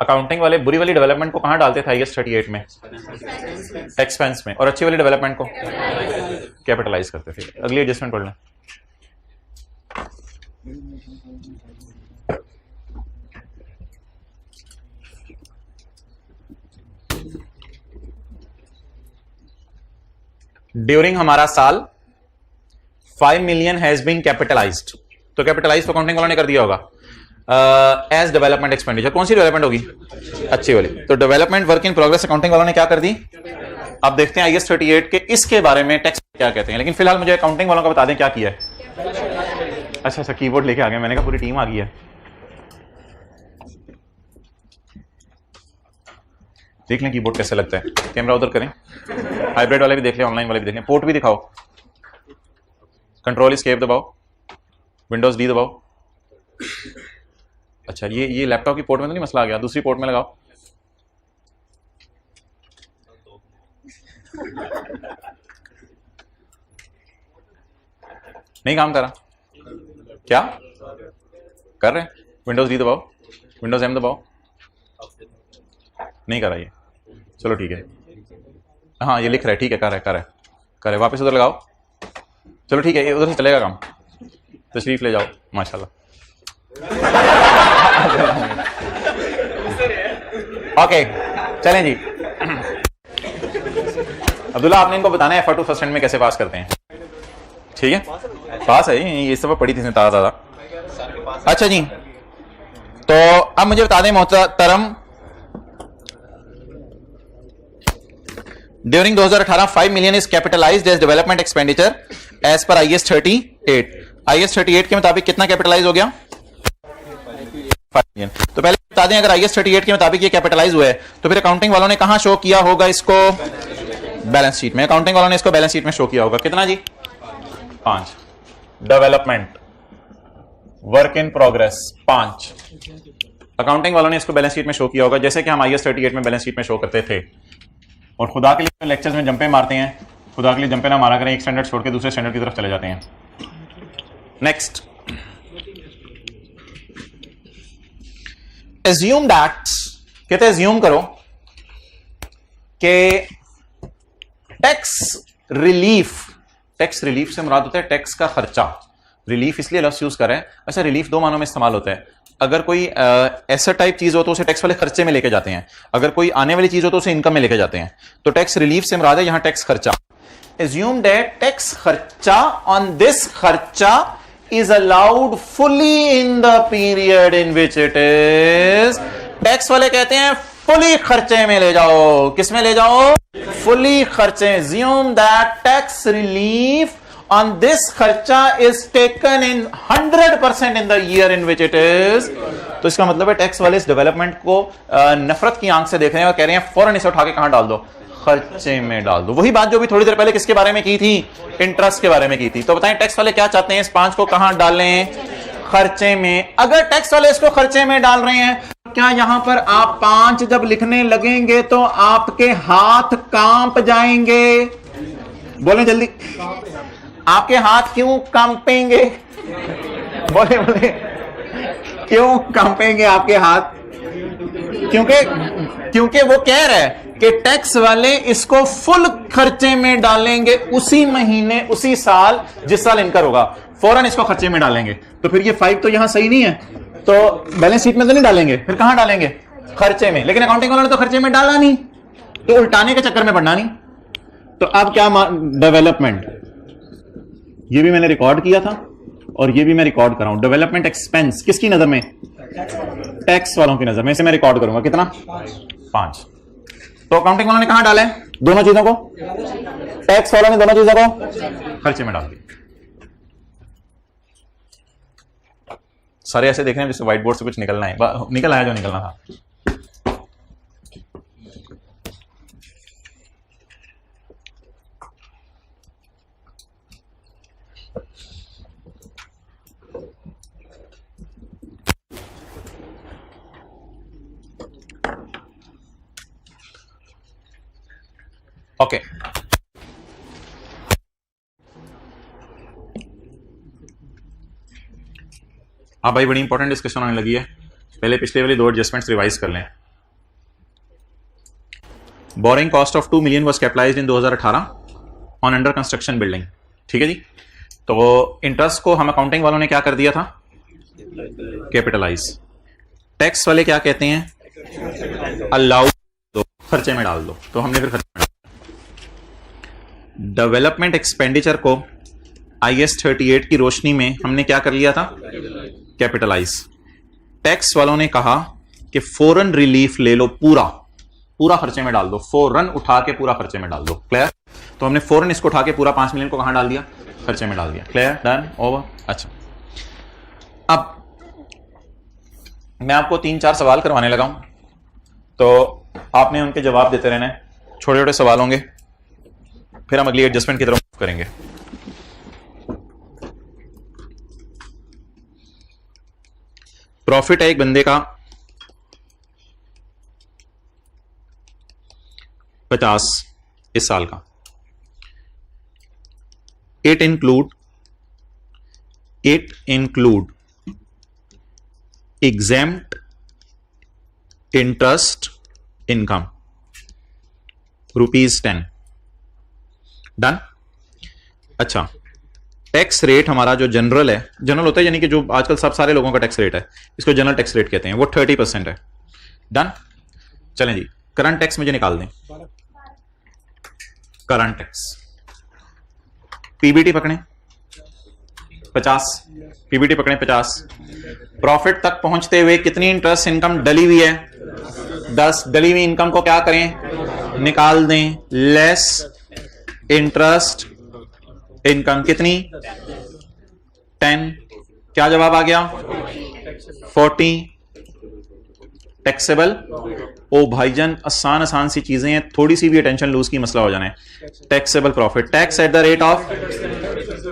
अकाउंटिंग वाले बुरी वाली डेवलपमेंट को कहां डालते थे? IAS 38 में एक्सपेंस में, और अच्छी वाली डेवलपमेंट को कैपिटलाइज करते थे। अगली एडजस्टमेंट पढ़ लें। ड्यूरिंग हमारा साल 5 मिलियन हैज बीन कैपिटलाइज्ड। तो कैपिटलाइज तो अकाउंटिंग वालों ने कर दिया होगा एज डेवलपमेंट एक्सपेंडिचर। कौन सी डेवलपमेंट होगी? अच्छी वाली। तो development work in progress accounting वालों ने क्या कर दी? अब देखते हैं IAS 38 के इसके बारे में टैक्स क्या कहते हैं। लेकिन फिलहाल मुझे अकाउंटिंग वालों का बता दें क्या किया है। अच्छा कीबोर्ड लेके आ गए, मैंने कहा पूरी टीम आ गई है। देख लें कीबोर्ड कैसे लगता है। कैमरा उधर करें, हाइब्रिड वाले भी देख लें, ऑनलाइन वाले भी देख लें। पोर्ट भी दिखाओ, कंट्रोल एस्केप दबाओ, विंडोज डी दबाओ, अच्छा, ये लैपटॉप की पोर्ट में तो नहीं मसला आ गया? दूसरी पोर्ट में लगाओ। नहीं काम कर रहा? क्या कर रहे हैं? विंडोज डी दबाओ, विंडोज एम दबाओ। नहीं कर रहा ये, चलो ठीक है। हाँ ये लिख रहा है, ठीक है, कर रहा है। वापस उधर लगाओ, चलो ठीक है, ये उधर से चलेगा काम। तशरीफ ले जाओ, माशाल्लाह। ओके चलें जी। अब्दुल्ला, आपने इनको बताना है FR2 फर्स्ट हैंड में कैसे पास करते हैं। ठीक है, पास है, ये सब पढ़ी थी ताज़ा। अच्छा जी, तो अब मुझे बता दें मोहतरम, during 2018 5 million is capitalized as development expenditure as per IAS 38। IAS 38 के मुताबिक कितना कैपिटलाइज हो गया? 5 मिलियन। तो पहले बता दें, अगर IAS 38 के मुताबिक ये कैपिटलाइज हुआ है तो फिर अकाउंटिंग वालों ने कहां शो किया होगा इसको? बैलेंस शीट में। अकाउंटिंग वालों ने इसको बैलेंस शीट में शो किया होगा। कितना जी? 5। Development work in progress 5। Accounting वालों ने इसको बैलेंस शीट में शो किया होगा, जैसे कि हम IAS 38 में बैलेंस शीट में शो करते थे। और खुदा के लिए लेक्चर्स में जंपे मारते हैं, खुदा के लिए जंपे ना मारा करें, एक स्टैंडर्ड छोड़ के दूसरे स्टैंडर्ड की तरफ चले जाते हैं। नेक्स्ट, एज्यूम दैट, कहते हैं एज्यूम करो कि टैक्स रिलीफ से मुराद होता है टैक्स का खर्चा। रिलीफ इसलिए लफ्ज़ यूज कर रहे हैं। अच्छा, रिलीफ दो मानों में इस्तेमाल होता है। अगर कोई ऐसा टाइप चीज हो तो उसे टैक्स वाले खर्चे में लेके जाते हैं, अगर कोई आने वाली चीज हो तो उसे इनकम में लेके जाते हैं। तो टैक्स रिलीफ से मुराद है यहां टैक्स खर्चा। एज्यूम दैट टैक्स खर्चा ऑन दिस खर्चा is allowed fully in the period in which it is। Tax वाले कहते हैं फुली खर्चे में ले जाओ। किस में ले जाओ? फुली खर्चे। assume that tax relief on this खर्चा is taken in 100% in the year in which it is। तो इसका मतलब है टैक्स वाले इस डेवलपमेंट को नफरत की आंख से देख रहे हैं और कह रहे हैं फौरन इसे उठा के कहां डाल दो? खर्चे में डाल दो। वही बात जो भी थोड़ी देर पहले किसके बारे में की थी? इंटरेस्ट के बारे में की थी। तो बताएं टैक्स वाले क्या चाहते हैं? इस 5 को कहां डालें? खर्चे में। अगर टैक्स वाले इसको खर्चे में डाल रहे हैं, क्या यहां पर आप 5 जब लिखने लगेंगे तो आपके हाथ कांप जाएंगे? बोले जल्दी, आपके हाथ क्यों कांपेंगे? बोले बोले, क्यों कांपेंगे आपके हाथ? क्योंकि वो कह रहा है कि टैक्स वाले इसको फुल खर्चे में डालेंगे उसी महीने, उसी साल जिस साल इनकर होगा, फौरन इसको खर्चे में डालेंगे। तो फिर ये 5 तो यहां सही नहीं है, तो बैलेंस शीट में तो नहीं डालेंगे, फिर कहां डालेंगे? खर्चे में। लेकिन अकाउंटिंग वालों ने तो खर्चे में डाला नहीं, तो उल्टाने के चक्कर में पड़ना नहीं। तो अब क्या? डेवलपमेंट, ये भी मैंने रिकॉर्ड किया था और ये भी मैं रिकॉर्ड कर रहा हूं। डेवलपमेंट एक्सपेंस किसकी नजर में? टैक्स वालों की नजर में। इसे मैं रिकॉर्ड करूंगा। कितना? 5। तो अकाउंटिंग वालों ने कहां डाला है दोनों चीजों को? टैक्स वालों ने दोनों चीजों को खर्चे में डाल दिया। सारे ऐसे देख रहे हैं जैसे व्हाइट बोर्ड से कुछ निकलना है, निकल आया जो निकलना था। ओके, हाँ भाई, बड़ी इंपॉर्टेंट डिस्कशन होने लगी है। पहले पिछले वाली 2 एडजस्टमेंट्स रिवाइज कर लें। Borrowing cost of 2 million was capitalized in 2018 on under construction building. ठीक है जी। तो इंटरेस्ट को हम अकाउंटिंग वालों ने क्या कर दिया था? कैपिटलाइज। टैक्स वाले क्या कहते हैं? अलाउ दो, खर्चे में डाल दो। तो हमने फिर खर्चे में डाल। डेवलपमेंट एक्सपेंडिचर को IAS 38 की रोशनी में हमने क्या कर लिया था? कैपिटलाइज। टैक्स वालों ने कहा कि फौरन रिलीफ ले लो, पूरा खर्चे में डाल दो, फौरन उठा के पूरा खर्चे में डाल दो। क्लियर? तो हमने फौरन इसको उठा के पूरा 5 मिलियन को कहां डाल दिया? खर्चे में डाल दिया। क्लियर? डन? ओवर? अच्छा, अब मैं आपको 3-4 सवाल करवाने लगा हूं, तो आपने उनके जवाब देते रहना है। छोटे छोटे सवाल होंगे, फिर हम अगली एडजस्टमेंट की तरफ करेंगे। प्रॉफिट है एक बंदे का 50 इस साल का, it include exempt interest income ₹10। Done. अच्छा, टैक्स रेट हमारा जो जनरल है, जनरल होता है यानी कि जो आजकल सब सारे लोगों का टैक्स रेट है, इसको जनरल टैक्स रेट कहते हैं, वो 30% है। डन। चलें जी, करंट टैक्स मुझे निकाल दें। करंट टैक्स पीबीटी पकड़ें 50, पीबीटी पकड़ें 50, प्रॉफिट तक पहुंचते हुए कितनी इंटरेस्ट इनकम डली हुई है? 10। डली हुई इनकम को क्या करें? निकाल दें, लेस इंटरेस्ट इनकम कितनी? 10। क्या जवाब आ गया? 40 टैक्सेबल। ओ भाईजान, आसान आसान सी चीजें हैं, थोड़ी सी भी अटेंशन लूज की मसला हो जाना है। Taxable profit, tax at the rate of,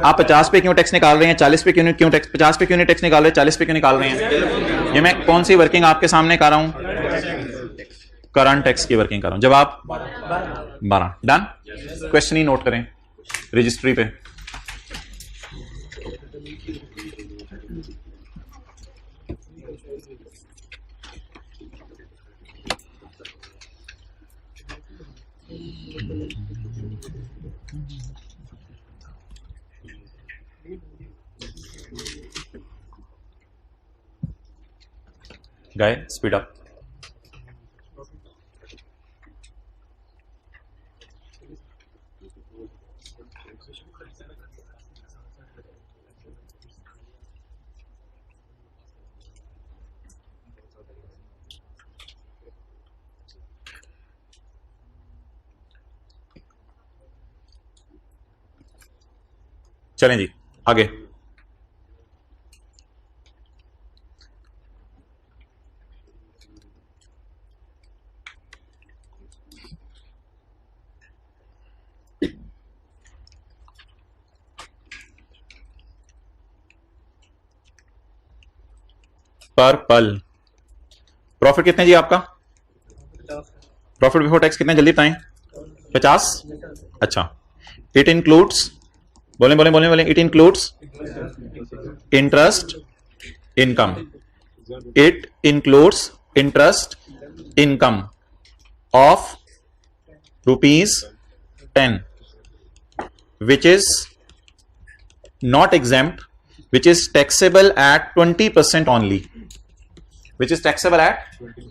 आप 50 पे क्यों टैक्स निकाल रहे हैं? 40 पे क्यों टैक्स? 50 पे क्यों नहीं टैक्स निकाल रहे? 40 पे क्यों निकाल रहे हैं? ये मैं कौन सी वर्किंग आपके सामने कर रहा हूं? करंट टैक्स की वर्किंग कर रहा हूं। जवाब 12। डन। क्वेश्चन ही नोट करें रजिस्ट्री पे। गए, स्पीड अप। चलें जी आगे। पर पल प्रॉफिट कितने जी आपका? प्रॉफिट बिफोर टैक्स कितने? जल्दी बताएं। 50। अच्छा, इट इंक्लूड्स, बोलें बोलें बोलें बोलें, it includes interest income, it includes interest income of ₹10 which is not exempt, which is taxable at 20% only, which is taxable at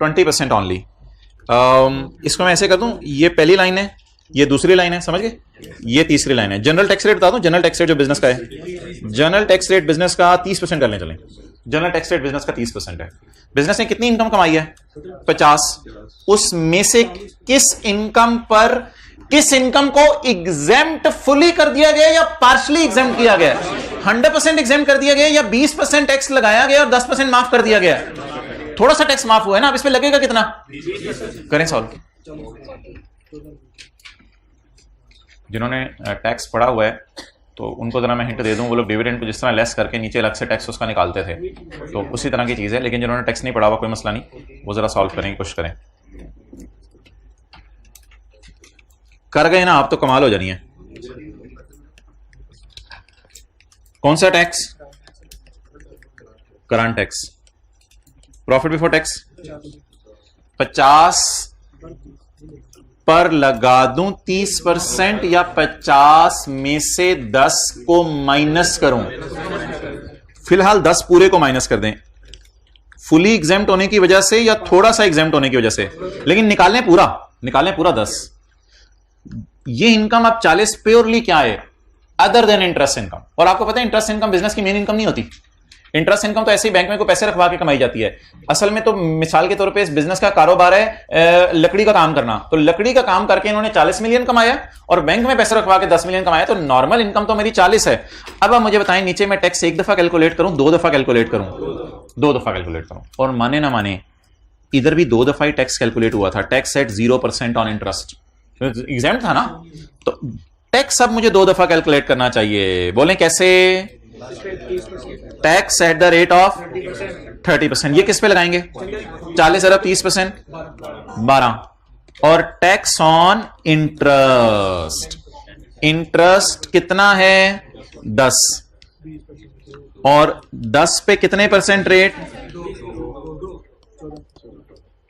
20% only। इसको मैं ऐसे कर दूं, ये पहली लाइन है, ये दूसरी लाइन है, समझ गए? ये तीसरी लाइन है। जनरल टैक्स रेट बता दूं, जनरल टैक्स रेट जो बिजनेस का है, जनरल टैक्स रेट बिजनेस का 30% कर लें। चलें, जनरल टैक्स रेट बिजनेस का 30% है। बिजनेस ने कितनी इनकम कमाई है? 50। उसमें से किस इनकम पर, किस इनकम को एग्जेम्प्ट फुली कर दिया गया या पार्शली एग्जेम्प्ट किया गया? 100% एग्जेम्प्ट कर दिया गया या 20% टैक्स लगाया गया और 10% माफ कर दिया गया? थोड़ा सा टैक्स माफ हुआ है ना, अब इस पे लगेगा कितना? करें सॉल्व। जिन्होंने टैक्स पढ़ा हुआ है तो उनको जरा मैं हिंट दे दूं, वो लोग डिविडेंड को जिस तरह लेस करके नीचे अलग से टैक्स उसका निकालते थे, तो उसी तरह की चीज है। लेकिन जिन्होंने टैक्स नहीं पढ़ा हुआ, कोई मसला नहीं, वो जरा सॉल्व करें, कोशिश करें। कर गए ना आप तो कमाल हो जानी है। कौन सा tax? Current tax. Profit before tax 50 पर लगा दूं 30% या 50 में से 10 को माइनस करूं? फिलहाल 10 पूरे को माइनस कर दें, फुली एग्जेम्प्ट होने की वजह से या थोड़ा सा एग्जेम्प्ट होने की वजह से, लेकिन निकालें पूरा 10। ये इनकम अब 40 प्योरली क्या है? Other than interest income. और आपको पता है इंटरेस्ट इनकम बिजनेस की मेन इनकम नहीं होती। इंटरेस्ट इनकम तो ऐसे ही बैंक में को पैसे रखवा के कमाई जाती है। असल में तो मिसाल के तौर पे इस बिजनेस का कारोबार है लकड़ी का काम करना, तो लकड़ी का काम करके इन्होंने 40 मिलियन कमाया और बैंक में पैसे रखवा के 10 मिलियन कमाया, तो नॉर्मल इनकम तो मेरी 40 है। अब आप मुझे बताएं, नीचे मैं टैक्स एक दफा कैलकुलेट करूं, 2 दफा कैलकुलेट करूं? 2 दफा कैलकुलेट करूं। और माने ना माने, इधर भी 2 दफा ही टैक्स कैलकुलेट हुआ था। Tax at 0% on interest, exempt था ना, तो टैक्स अब मुझे 2 दफा कैलकुलेट करना चाहिए। बोलें कैसे? Tax at the rate of 30%। ये किस पे लगाएंगे? 40 अरब 30%, 12। और टैक्स ऑन इंटरेस्ट, इंटरेस्ट कितना है? 10। और 10 पे कितने परसेंट रेट?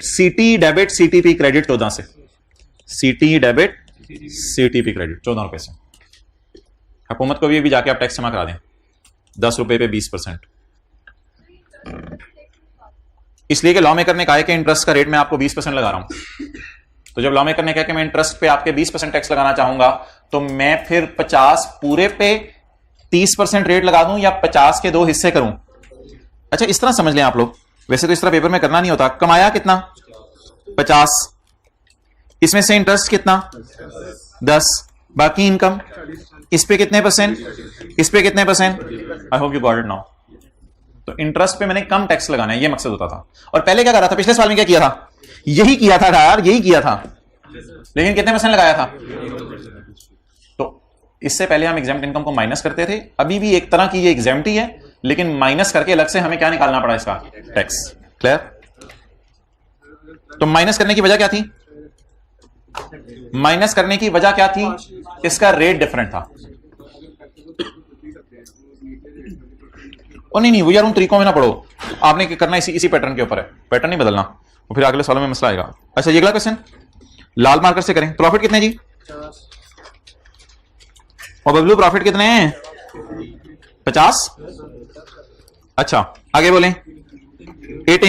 सीटी डेबिट सीटीपी क्रेडिट 14 से, सीटी डेबिट सीटीपी क्रेडिट 14 रुपए से। हुकूमत को भी जाके आप टैक्स जमा करा दें 10 रुपए पे 20%। इसलिए कि लॉ मेकर ने कहा है कि इंटरेस्ट का रेट मैं आपको 20% लगा रहा हूं, तो जब लॉ मेकर ने कहा कि मैं इंटरेस्ट पे आपके 20% टैक्स लगाना चाहूंगा, तो मैं फिर 50 पूरे पे 30% रेट लगा दूं या 50 के 2 हिस्से करूं? अच्छा, इस तरह समझ लें आप लोग। वैसे तो इस तरह पेपर में करना नहीं होता। कमाया कितना? 50, इसमें से इंटरेस्ट कितना? 10, बाकी इनकम। इस पे कितने परसेंट? इस पे कितने percent? I hope you got it now. तो इंटरेस्ट पे मैंने कम टैक्स लगाना है, ये मकसद होता था। और पहले क्या कर रहा था? पिछले साल में क्या किया था? यही किया था यार, यही किया था, लेकिन कितने परसेंट लगाया था? तो इससे पहले हम एग्जाम्प्ट इनकम को माइनस करते थे। अभी भी एक तरह की ये एग्जाम्प्ट ही है, लेकिन माइनस करके अलग से हमें क्या निकालना पड़ा? इसका टैक्स। क्लियर? तो माइनस करने की वजह क्या थी? माइनस करने की वजह क्या थी? इसका रेट डिफरेंट था। ओ नहीं, वो यार उन तरीकों में ना पढ़ो, आपने क्या करना इसी पैटर्न के ऊपर है, पैटर्न नहीं बदलना, और फिर अगले सालों में मसला आएगा। अच्छा, ये अगला क्वेश्चन लाल मार्कर से करें। प्रॉफिट कितने जी? और बबलू प्रॉफिट कितने हैं? 50। अच्छा, आगे बोलें। It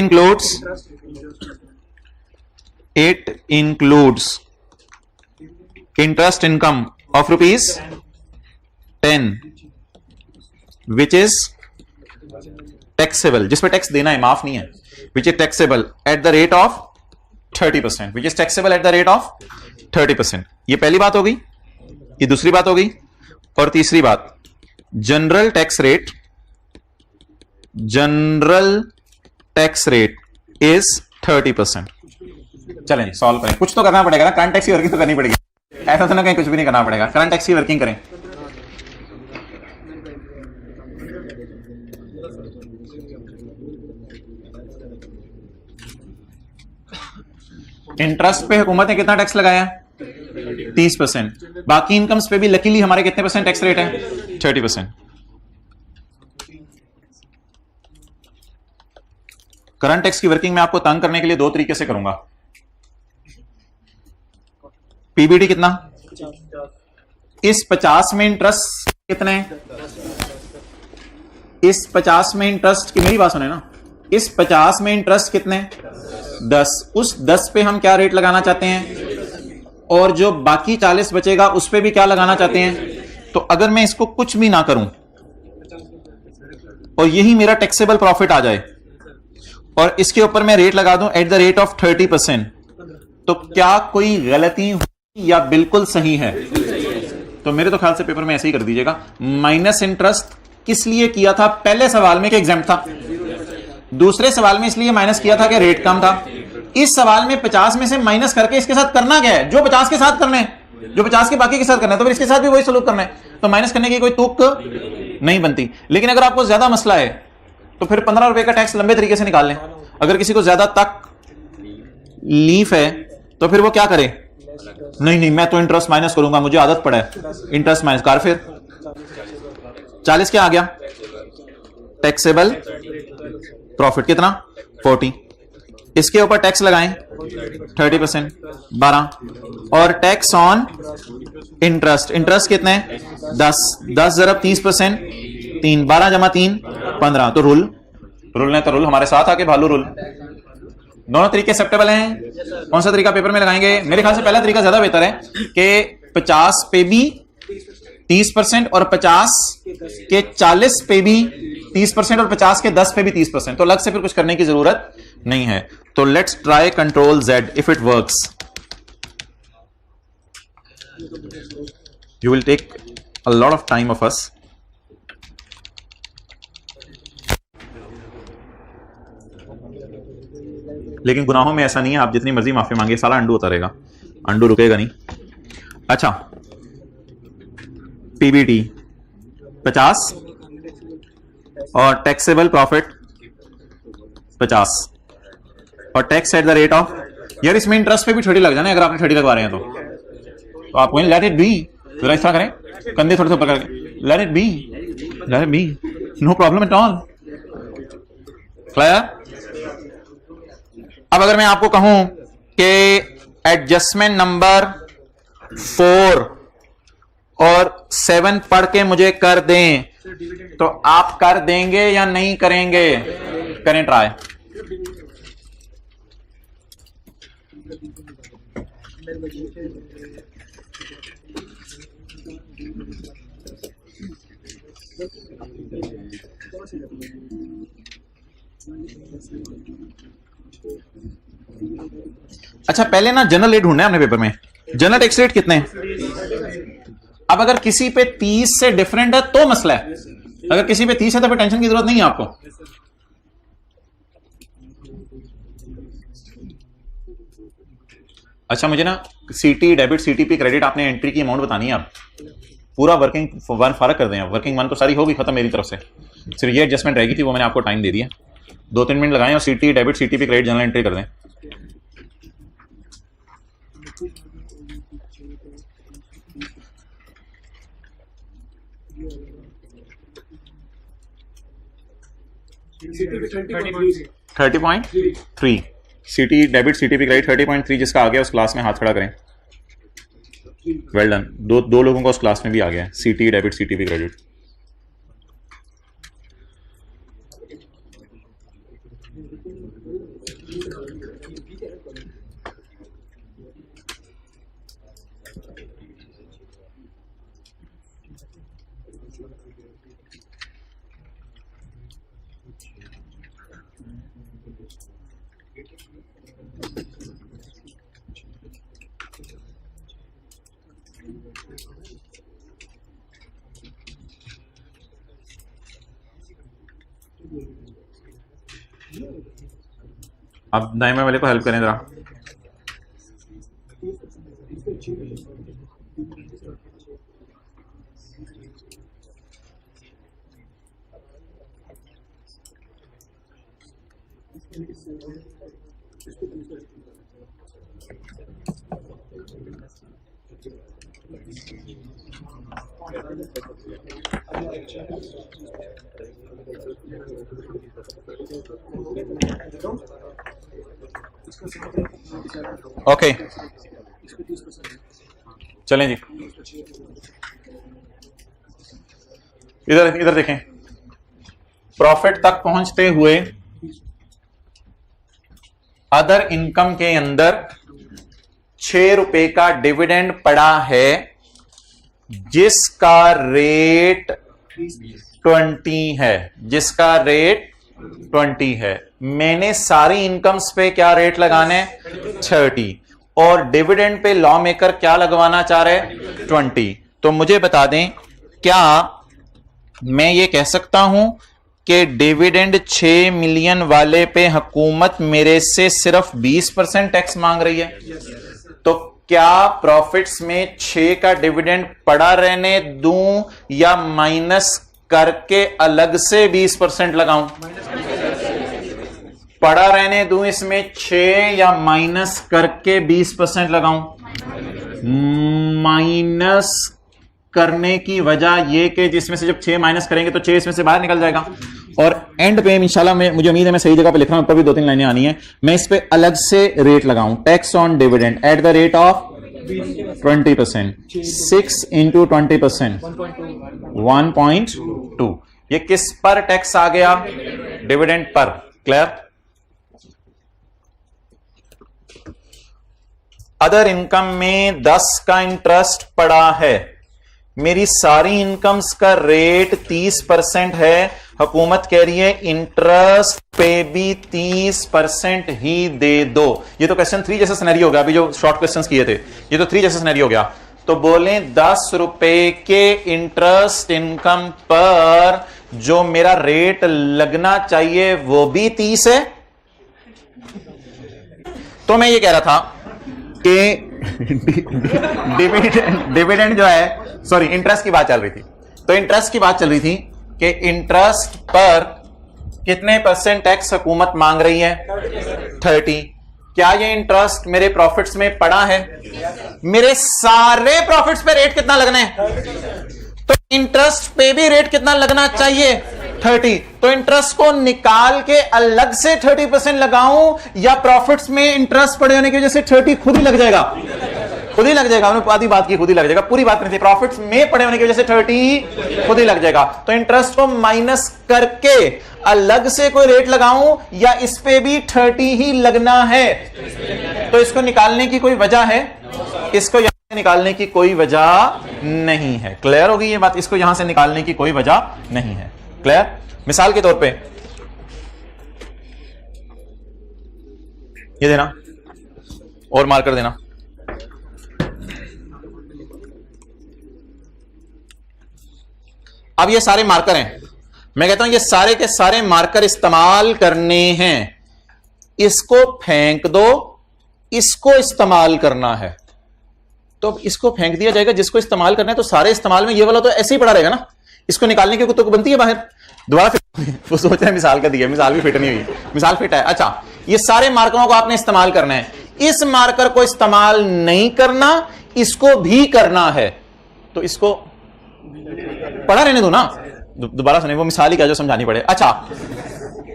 includes interest income of ₹10 which is taxable, जिसपे टैक्स देना है, माफ नहीं है, which is taxable at the rate of 30%, which is taxable at the rate of 30%। ये पहली बात हो गई, ये दूसरी बात हो गई। और तीसरी बात, जनरल टैक्स रेट इज 30%। चलें सॉल्व करें, कुछ तो करना पड़ेगा ना, करंट टैक्स की वर्किंग तो करनी पड़ेगी, ऐसा तो ना कहीं कुछ भी नहीं करना पड़ेगा। करंट टैक्स की वर्किंग करें। इंटरेस्ट पे हुकूमत ने कितना टैक्स लगाया? 30%। बाकी इनकम्स पे भी लकीली हमारे कितने परसेंट टैक्स रेट है? 30%। करंट टैक्स की वर्किंग में आपको तंग करने के लिए 2 तरीके से करूंगा। पीबीटी कितना? इस 50 में इंटरेस्ट कितने? इस 50 में इंटरेस्ट की, मेरी बात सुने ना, इस 50 में इंटरेस्ट कितने? 10। उस 10 पे हम क्या रेट लगाना चाहते हैं? और जो बाकी 40 बचेगा उस पे भी क्या लगाना चाहते हैं? तो अगर मैं इसको कुछ भी ना करूं और यही मेरा टैक्सेबल प्रॉफिट आ जाए और इसके ऊपर मैं रेट लगा दूं एट द रेट ऑफ 30%, तो क्या कोई गलती या बिल्कुल सही है? तो मेरे तो ख्याल से पेपर में ऐसे ही कर दीजिएगा। माइनस इंटरेस्ट किस लिए किया था? पहले सवाल में कि एग्जाम्प्ट था, दूसरे सवाल में इसलिए माइनस किया था कि रेट कम था। इस सवाल में 50 में से माइनस करके इसके साथ करना क्या है? जो 50 के साथ करना है, जो 50 के बाकी के साथ करना है, तो फिर इसके साथ भी वही सलूक करना है, तो माइनस करने की कोई तुक नहीं बनती। लेकिन अगर आपको ज्यादा मसला है तो फिर 15 रुपए का टैक्स लंबे तरीके से निकाल लें। अगर किसी को ज्यादा तक लीफ है तो फिर वो क्या करे? नहीं मैं तो इंटरेस्ट माइनस करूंगा, मुझे आदत पड़ा है इंटरेस्ट माइनस कर। फिर 40 क्या आ गया? टैक्सेबल प्रॉफिट कितना? 40। इसके ऊपर टैक्स लगाएं 30%, 12। और टैक्स ऑन इंटरेस्ट, इंटरेस्ट कितने? 10 ज़रब 30%, 3, 12 जमा 3, 15। तो रूल ने तो रूल हमारे साथ आके भालू रूल। दोनों तरीके एक्सेप्टेबल हैं। कौन सा तरीका पेपर में लगाएंगे? मेरे ख्याल से पहला तरीका ज्यादा बेहतर है कि 50 पे भी 30% और 50 के 40 पे भी 30% और 50 के 10 पे भी 30%। तो अलग से फिर कुछ करने की जरूरत नहीं है। तो let's try control Z if it works. You will take a lot of time of us. लेकिन गुनाहों में ऐसा नहीं है, आप जितनी मर्जी माफी मांगे साला अंडू होता रहेगा, अंडू रुकेगा नहीं। अच्छा, पीबीटी 50 और टैक्सेबल प्रॉफिट 50 और tax at the rate of, यार इसमें इंटरेस्ट पे भी 30 लग जाना अगर आपने 30 लगवा रहे हैं तो आप लेट इट बी, जरा इस तरह करें, कंधे थोड़े से ऊपर करके, let it be, no problem at all. Clear? अब अगर मैं आपको कहूं कि एडजस्टमेंट नंबर 4 और 7 पढ़ के मुझे कर दें, तो आप कर देंगे या नहीं करेंगे? करें ट्राई। अच्छा पहले ना जनरल रेट ढूंढना है हमने पेपर में। जनरल टैक्स रेट कितने हैं? अब अगर किसी पे 30 से डिफरेंट है तो मसला है, अगर किसी पे 30 है तो फिर टेंशन की जरूरत नहीं है आपको। अच्छा मुझे ना सीटी डेबिट सीटीपी क्रेडिट आपने एंट्री की अमाउंट बतानी है, आप पूरा वर्किंग वन फारक कर दें। वर्किंग वन तो सारी होगी खत्म मेरी तरफ से, सिर्फ ये एडजस्टमेंट रहेगी थी, वो मैंने आपको टाइम दे दिया, 2-3 मिनट लगाएं और सीटी debit CTP credit general entry कर दें। CTP 30.3 सीटी डेबिट सीटीपी क्रेडिट 30.3 जिसका आ गया उस क्लास में हाथ खड़ा करें। वेल डन, दो लोगों को उस क्लास में भी आ गया है सीटी डेबिट सीटीपी क्रेडिट। अब दाइमा वाले को हेल्प करें जरा। ओके चलें जी, इधर देखें। प्रॉफिट तक पहुंचते हुए अदर इनकम के अंदर 6 रुपए का डिविडेंड पड़ा है जिसका रेट 20 है, जिसका रेट 20 है। मैंने सारी इनकम्स पे क्या रेट लगाने? 30, और डिविडेंड पे लॉ मेकर क्या लगवाना चाह रहे? 20। तो मुझे बता दें, क्या मैं ये कह सकता हूं कि डिविडेंड 6 मिलियन वाले पे हुकूमत मेरे से सिर्फ 20% टैक्स मांग रही है? तो क्या प्रॉफिट्स में 6 का डिविडेंड पड़ा रहने दूं या माइनस करके अलग से 20% लगाऊं? पड़ा रहने दूं इसमें 6 या माइनस करके 20% लगाऊं? माइनस करने की वजह यह कि जिसमें से जब 6 माइनस करेंगे तो 6 इसमें से बाहर निकल जाएगा, और एंड पे इंशाल्लाह मुझे उम्मीद है मैं सही जगह पे लिख रहा हूं, ऊपर भी 2-3 लाइनें आनी है, मैं इस पे अलग से रेट लगाऊं। Tax on dividend eight the rate of 20%, 6 into 20%, 1.2। ये किस पर टैक्स आ गया? Dividend per. Clear? Other income में 10 का इंटरेस्ट पड़ा है, मेरी सारी इनकम्स का रेट 30% है, हुकूमत कह रही है इंटरेस्ट पे भी 30% ही दे दो। ये तो क्वेश्चन 3 जैसा सिनेरियो हो गया, अभी जो शॉर्ट क्वेश्चंस किए थे ये तो 3 जैसा सिनेरियो हो गया। तो बोले 10 रुपए के इंटरेस्ट इनकम पर जो मेरा रेट लगना चाहिए वो भी 30 है। तो मैं ये कह रहा था कि डिविडेंड जो है, सॉरी इंटरेस्ट की बात चल रही थी, तो इंटरेस्ट की बात चल रही थी कि इंटरेस्ट पर कितने परसेंट टैक्स हुकूमत मांग रही है? 30। क्या ये इंटरेस्ट मेरे प्रॉफिट्स में पड़ा है? मेरे सारे प्रॉफिट्स पे रेट कितना लगना है? तो इंटरेस्ट पे भी रेट कितना लगना चाहिए? 30। तो इंटरेस्ट को निकाल के अलग से 30% लगाऊं या प्रॉफिट्स में इंटरेस्ट पड़े होने की वजह से 30 खुद ही लग जाएगा? खुद ही लग जाएगा। उन्होंने आधी बात की, खुद ही लग जाएगा, पूरी बात नहीं थी। प्रॉफिट्स में पड़े होने की वजह से 30 खुद ही लग जाएगा। तो इंटरेस्ट को माइनस करके अलग से कोई रेट लगाऊं या इस पे भी 30 ही लगना है? तो इसको निकालने की कोई वजह है? इसको यहां से निकालने की कोई वजह नहीं है। क्लियर होगी ये बात? इसको यहां से निकालने की कोई वजह नहीं है। क्लियर? मिसाल के तौर पे ये देना और मार्कर देना। अब ये सारे मार्कर हैं, मैं कहता हूं ये सारे के सारे मार्कर इस्तेमाल करने हैं। इसको फेंक दो, इसको इस्तेमाल करना है, तो इसको फेंक दिया जाएगा। जिसको इस्तेमाल करना है तो सारे इस्तेमाल में, ये वाला तो ऐसे ही पड़ा रहेगा ना। इसको निकालने की तो बनती है बाहर, दोबारा फिट। वो सोच रहे हैं मिसाल का दिया, मिसाल भी फिट नहीं हुई, मिसाल फिट है। अच्छा, ये सारे मार्करों को आपने इस्तेमाल करना है। इस मार्कर को इस्तेमाल नहीं करना, इसको भी करना है। तो इसको पढ़ा रहने दो ना, दोबारा सुने, वो मिसाल ही क्या जो समझानी पड़े। अच्छा,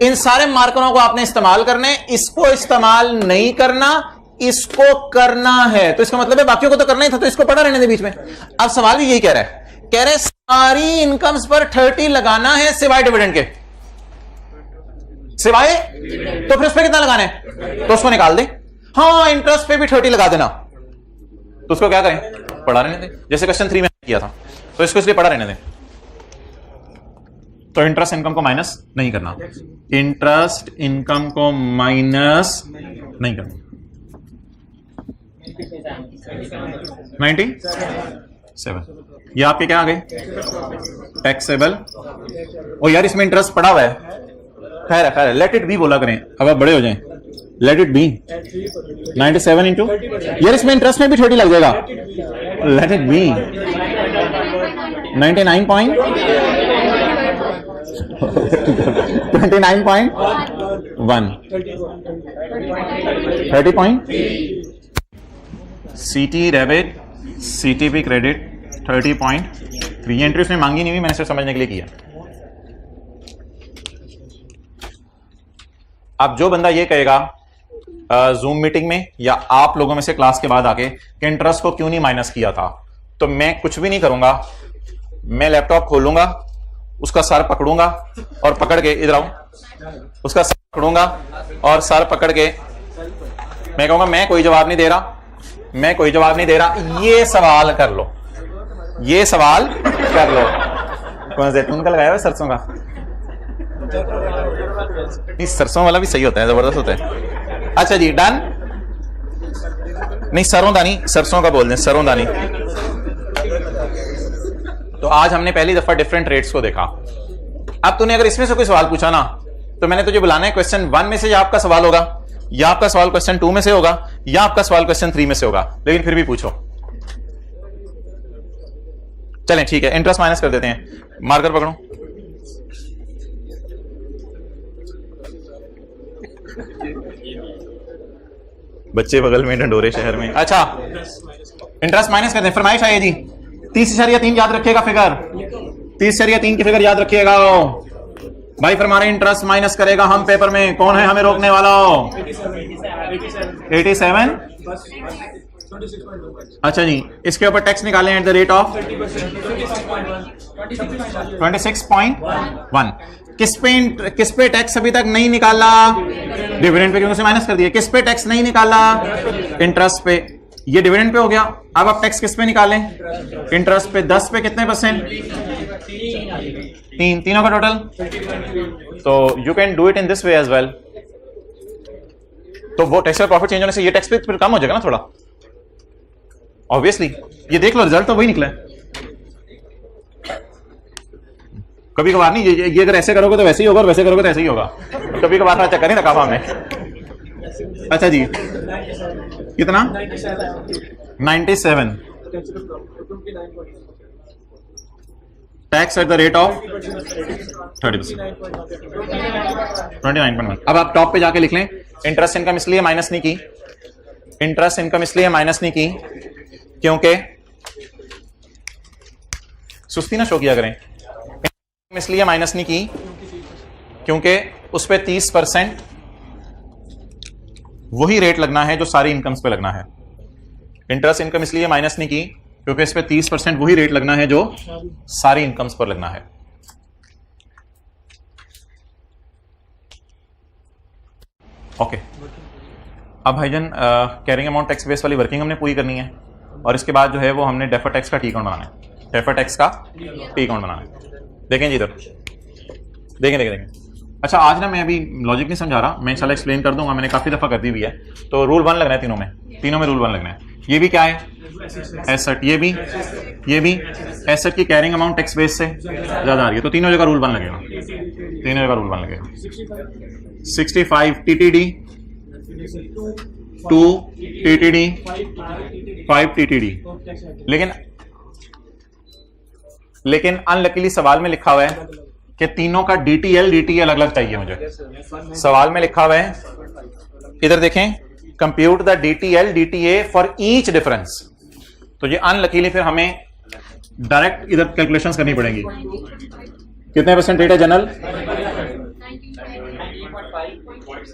इन सारे मार्करों को आपने इस्तेमाल करना है, इसको इस्तेमाल नहीं करना, इसको करना है। तो इसका मतलब है बाकियों को तो करना ही था, तो इसको पढ़ा रहने दे बीच में। अब सवाल भी यही कह रहा है, कह रहे सारी इनकम्स पर 30 लगाना है सिवाय डिविडेंड के। सिवाय, तो फिर उस पर कितना लगाना है? तो उसको निकाल दे। हाँ, इंटरेस्ट पे भी 30 लगा देना। तो उसको क्या करें? पढ़ा रहने दे, जैसे क्वेश्चन 3 में किया था। तो इसको इसलिए पढ़ा रहने दें। तो इंटरेस्ट इनकम को माइनस नहीं करना, इंटरेस्ट इनकम को माइनस नहीं करना। 97, ये आपके क्या आ गए? टैक्सेबल। ओ यार, इसमें इंटरेस्ट पड़ा हुआ है। खैर है, खैर है, लेट इट बी बोला करें, अब आप बड़े हो जाएं। लेट इट बी 97 इंटू, यार इसमें इंटरेस्ट में भी 30 लग जाएगा। Late it B 99.29.1 30. सीटी डेबिट, सीटीपी क्रेडिट 30.3। ये एंट्री उसने मांगी नहीं हुई, मैंने सिर्फ समझने के लिए किया। अब जो बंदा ये कहेगा जूम मीटिंग में या आप लोगों में से क्लास के बाद आके कि इंटरेस्ट को क्यों नहीं माइनस किया था, तो मैं कुछ भी नहीं करूंगा। मैं लैपटॉप खोलूंगा, उसका सर पकड़ूंगा और पकड़ के, इधर आओ, उसका सर पकड़ूंगा और सर पकड़ के मैं कहूंगा मैं कोई जवाब नहीं दे रहा, मैं कोई जवाब नहीं दे रहा, ये सवाल कर लो, ये सवाल कर लो। कौन जैतून का लगाया हुआ, सरसों का? नहीं, सरसों वाला भी सही होता है, जबरदस्त होता है। अच्छा जी, डन। नहीं, सरोंदानी, सरसों का बोल दें, सरोंदानी। तो आज हमने पहली दफा डिफरेंट रेट्स को देखा। अब तूने अगर इसमें से कोई सवाल पूछा ना, तो मैंने तुझे बुलाना है क्वेश्चन 1 में से, या आपका सवाल होगा, या आपका सवाल क्वेश्चन 2 में से होगा, या आपका सवाल क्वेश्चन 3 में से होगा, लेकिन फिर भी पूछो। चलें ठीक है, इंटरेस्ट माइनस कर देते हैं। मार्कर पकड़ो। बच्चे बगल में, ढंडोरे शहर में। अच्छा, इंटरेस्ट माइनस करते हैं। फरमाइश आई है जी, 30.3 याद रखिएगा फिगर, 30.3 की फिगर याद रखिएगा भाई। फरमा रहे इंटरेस्ट माइनस करेगा हम पेपर में, कौन है हमें रोकने वाला? 87। अच्छा जी, इसके ऊपर टैक्स निकालें एट द रेट ऑफ 26.1। किस पे टैक्स अभी तक नहीं निकाला? डिविडेंड पे, क्योंकि उसे माइनस कर दिया। किस पे टैक्स नहीं निकाला? इंटरेस्ट पे। ये डिविडेंड पे हो गया। अब आप टैक्स किस पे निकालें? इंटरेस्ट पे। 10 पे कितने परसेंट? 3, तीनों का टोटल। तो you can do it in this way as well. तो वो टैक्स प्रॉफिट चेंज होने से ये टैक्स पे फिर कम हो जाएगा ना थोड़ा, ऑब्वियसली। ये देख लो, रिजल्ट तो वही निकला है। कभी कभार नहीं, ये अगर ऐसे करोगे तो वैसे ही होगा और वैसे करोगे तो ऐसे ही होगा। कभी कभार चक्कर नहीं रखा हमने। अच्छा जी, कितना? 97। Tax at the rate of 30%, 29.1। अब आप टॉप पे जाके लिख लें, इंटरेस्ट इनकम इसलिए माइनस नहीं की, इंटरेस्ट इनकम इसलिए माइनस नहीं की क्योंकि सुस्ती ना शो किया करें, इसलिए माइनस नहीं की क्योंकि उस पे 30% वही रेट लगना है जो सारी इनकम्स पे लगना है। इंटरेस्ट इनकम इसलिए माइनस नहीं की क्योंकि इस पे 30% वही रेट लगना है जो सारी इनकम्स पर लगना है। ओके, अब भाईजान कैरिंग अमाउंट टैक्स बेस वाली वर्किंग हमने पूरी करनी है और इसके बाद जो है वो हमने डेफर टैक्स का टी अकाउंट बनाना है, डेफर टैक्स का टी अकाउंट बनाना है। देखें जी इधर, देखें। अच्छा, आज ना मैं अभी लॉजिक नहीं समझा रहा, मैं इंशाल्लाह एक्सप्लेन कर दूंगा, मैंने काफी दफा कर दी हुई है। तो रूल 1 लगना है तीनों में रूल 1 लगना है। ये भी क्या है? एसेट। ये भी एसेट की कैरिंग अमाउंट टैक्स बेस से ज्यादा आ रही है, तो तीनों जगह रूल 1 लगेगा, 65 टीटीडी, 2 टीटीडी, 5 टीटीडी। लेकिन अनलकीली सवाल में लिखा हुआ है कि तीनों का डीटीएल अलग अलग चाहिए मुझे। सवाल में लिखा हुआ है, इधर देखें, compute the DTL DTA for each difference. तो ये अनलकीली फिर हमें डायरेक्ट इधर कैलकुलेशंस करनी पड़ेंगी। कितने परसेंट रेट है जनरल?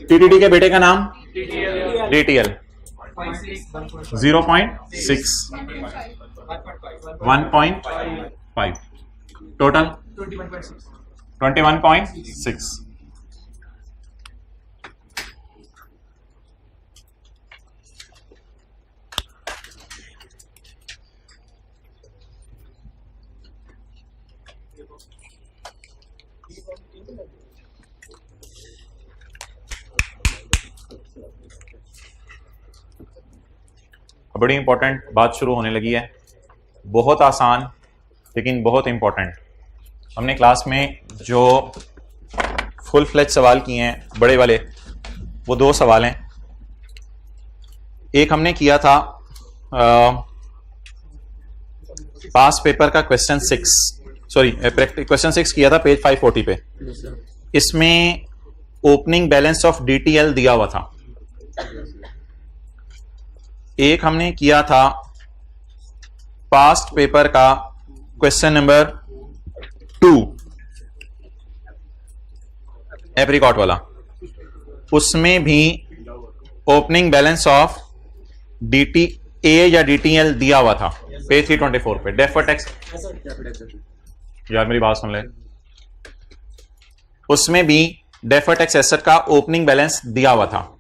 टीटीडी के बेटे का नाम डीटीएल 0.6, 1.5, टोटल 21.6। बड़ी इंपॉर्टेंट बात शुरू होने लगी है, बहुत आसान लेकिन बहुत इंपॉर्टेंट। हमने क्लास में जो फुल फ्लेज सवाल किए हैं बड़े वाले, वो 2 सवाल हैं। एक हमने किया था पास पेपर का क्वेश्चन 6 किया था पेज 540 पे। इसमें ओपनिंग बैलेंस ऑफ डीटीएल दिया हुआ था। एक हमने किया था पास्ट पेपर का क्वेश्चन नंबर 2 एप्रिकॉट वाला, उसमें भी ओपनिंग बैलेंस ऑफ डीटीए या डीटीएल दिया हुआ था पेज 324 पे। डेफर टैक्स, यार मेरी बात सुन ले, उसमें भी डेफर टैक्स एसेट का ओपनिंग बैलेंस दिया हुआ था।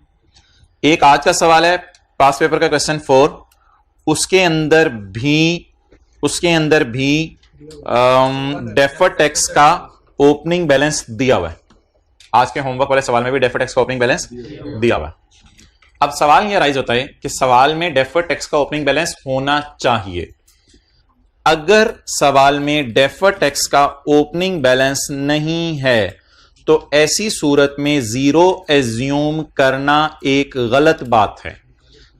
एक आज का सवाल है पास पेपर का क्वेश्चन 4, उसके अंदर भी डेफर टैक्स का ओपनिंग बैलेंस दिया हुआ है। आज के होमवर्क वाले सवाल में भी डेफर टैक्स का ओपनिंग बैलेंस दिया हुआ है। अब सवाल यह राइज होता है कि सवाल में डेफर टैक्स का ओपनिंग बैलेंस होना चाहिए। अगर सवाल में डेफर टैक्स का ओपनिंग बैलेंस नहीं है तो ऐसी सूरत में जीरो एज्यूम करना एक गलत बात है।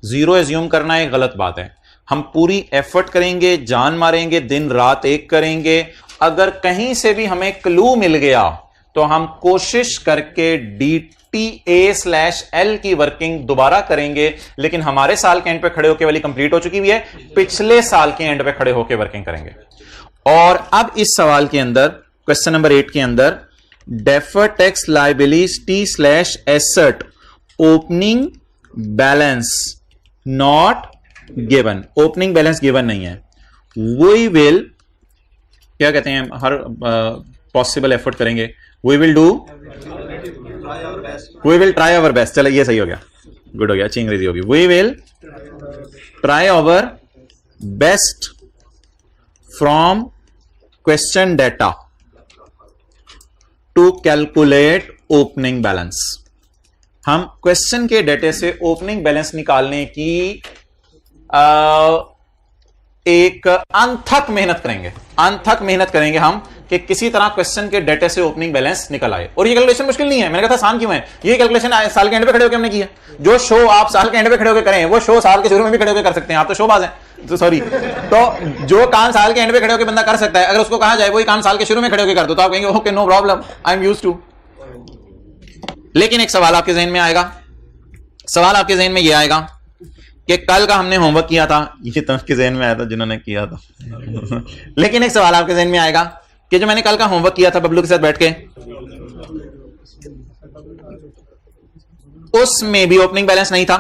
जीरो एज्यूम करना एक गलत बात है। हम पूरी एफर्ट करेंगे, जान मारेंगे, दिन रात एक करेंगे। अगर कहीं से भी हमें क्लू मिल गया तो हम कोशिश करके DTA/L की वर्किंग दोबारा करेंगे, लेकिन हमारे साल के एंड पे खड़े होकर वाली कंप्लीट हो चुकी हुई है, पिछले साल के एंड पे खड़े होकर वर्किंग करेंगे। और अब इस सवाल के अंदर क्वेश्चन नंबर 8 के अंदर defer tax liability asset opening balance not given, opening balance given नहीं है। वी विल क्या कहते हैं, हर पॉसिबल एफर्ट करेंगे। We will try our best. चलो ये सही हो गया, गुड हो गया, अच्छी अंग्रेजी होगी। We will try our best from question data to calculate opening balance. हम क्वेश्चन के डेटे से ओपनिंग बैलेंस निकालने की एक अनथक मेहनत करेंगे हम कि किसी तरह क्वेश्चन के डेटे से ओपनिंग बैलेंस निकल आए। और ये कैलकुलेशन मुश्किल नहीं है, मैंने कहा था आसान क्यों है। ये कैलकुलेशन साल के एंड पे खड़े होकर हमने किया। जो शो आप साल के एंड पे खड़े होकर करें वो शो साल के शुरू में भी खड़े होकर कर सकते हैं। आप तो शोबाज हैं, तो सॉरी, तो जो काम साल के एंड पे खड़े होकर बंदा कर सकता है, अगर उसको कहा जाए वही काम साल के शुरू में खड़े होकर कर दो, तो आप कहेंगे okay no problem, I am used to. लेकिन एक सवाल आपके जहन में आएगा, सवाल आपके जहन में यह आएगा कि कल का हमने होमवर्क किया था, ये तो आपके जहन में आया था जिन्होंने किया था लेकिन एक सवाल आपके जहन में आएगा कि जो मैंने कल का होमवर्क किया था बबलू के साथ बैठ के, उसमें भी ओपनिंग बैलेंस नहीं था,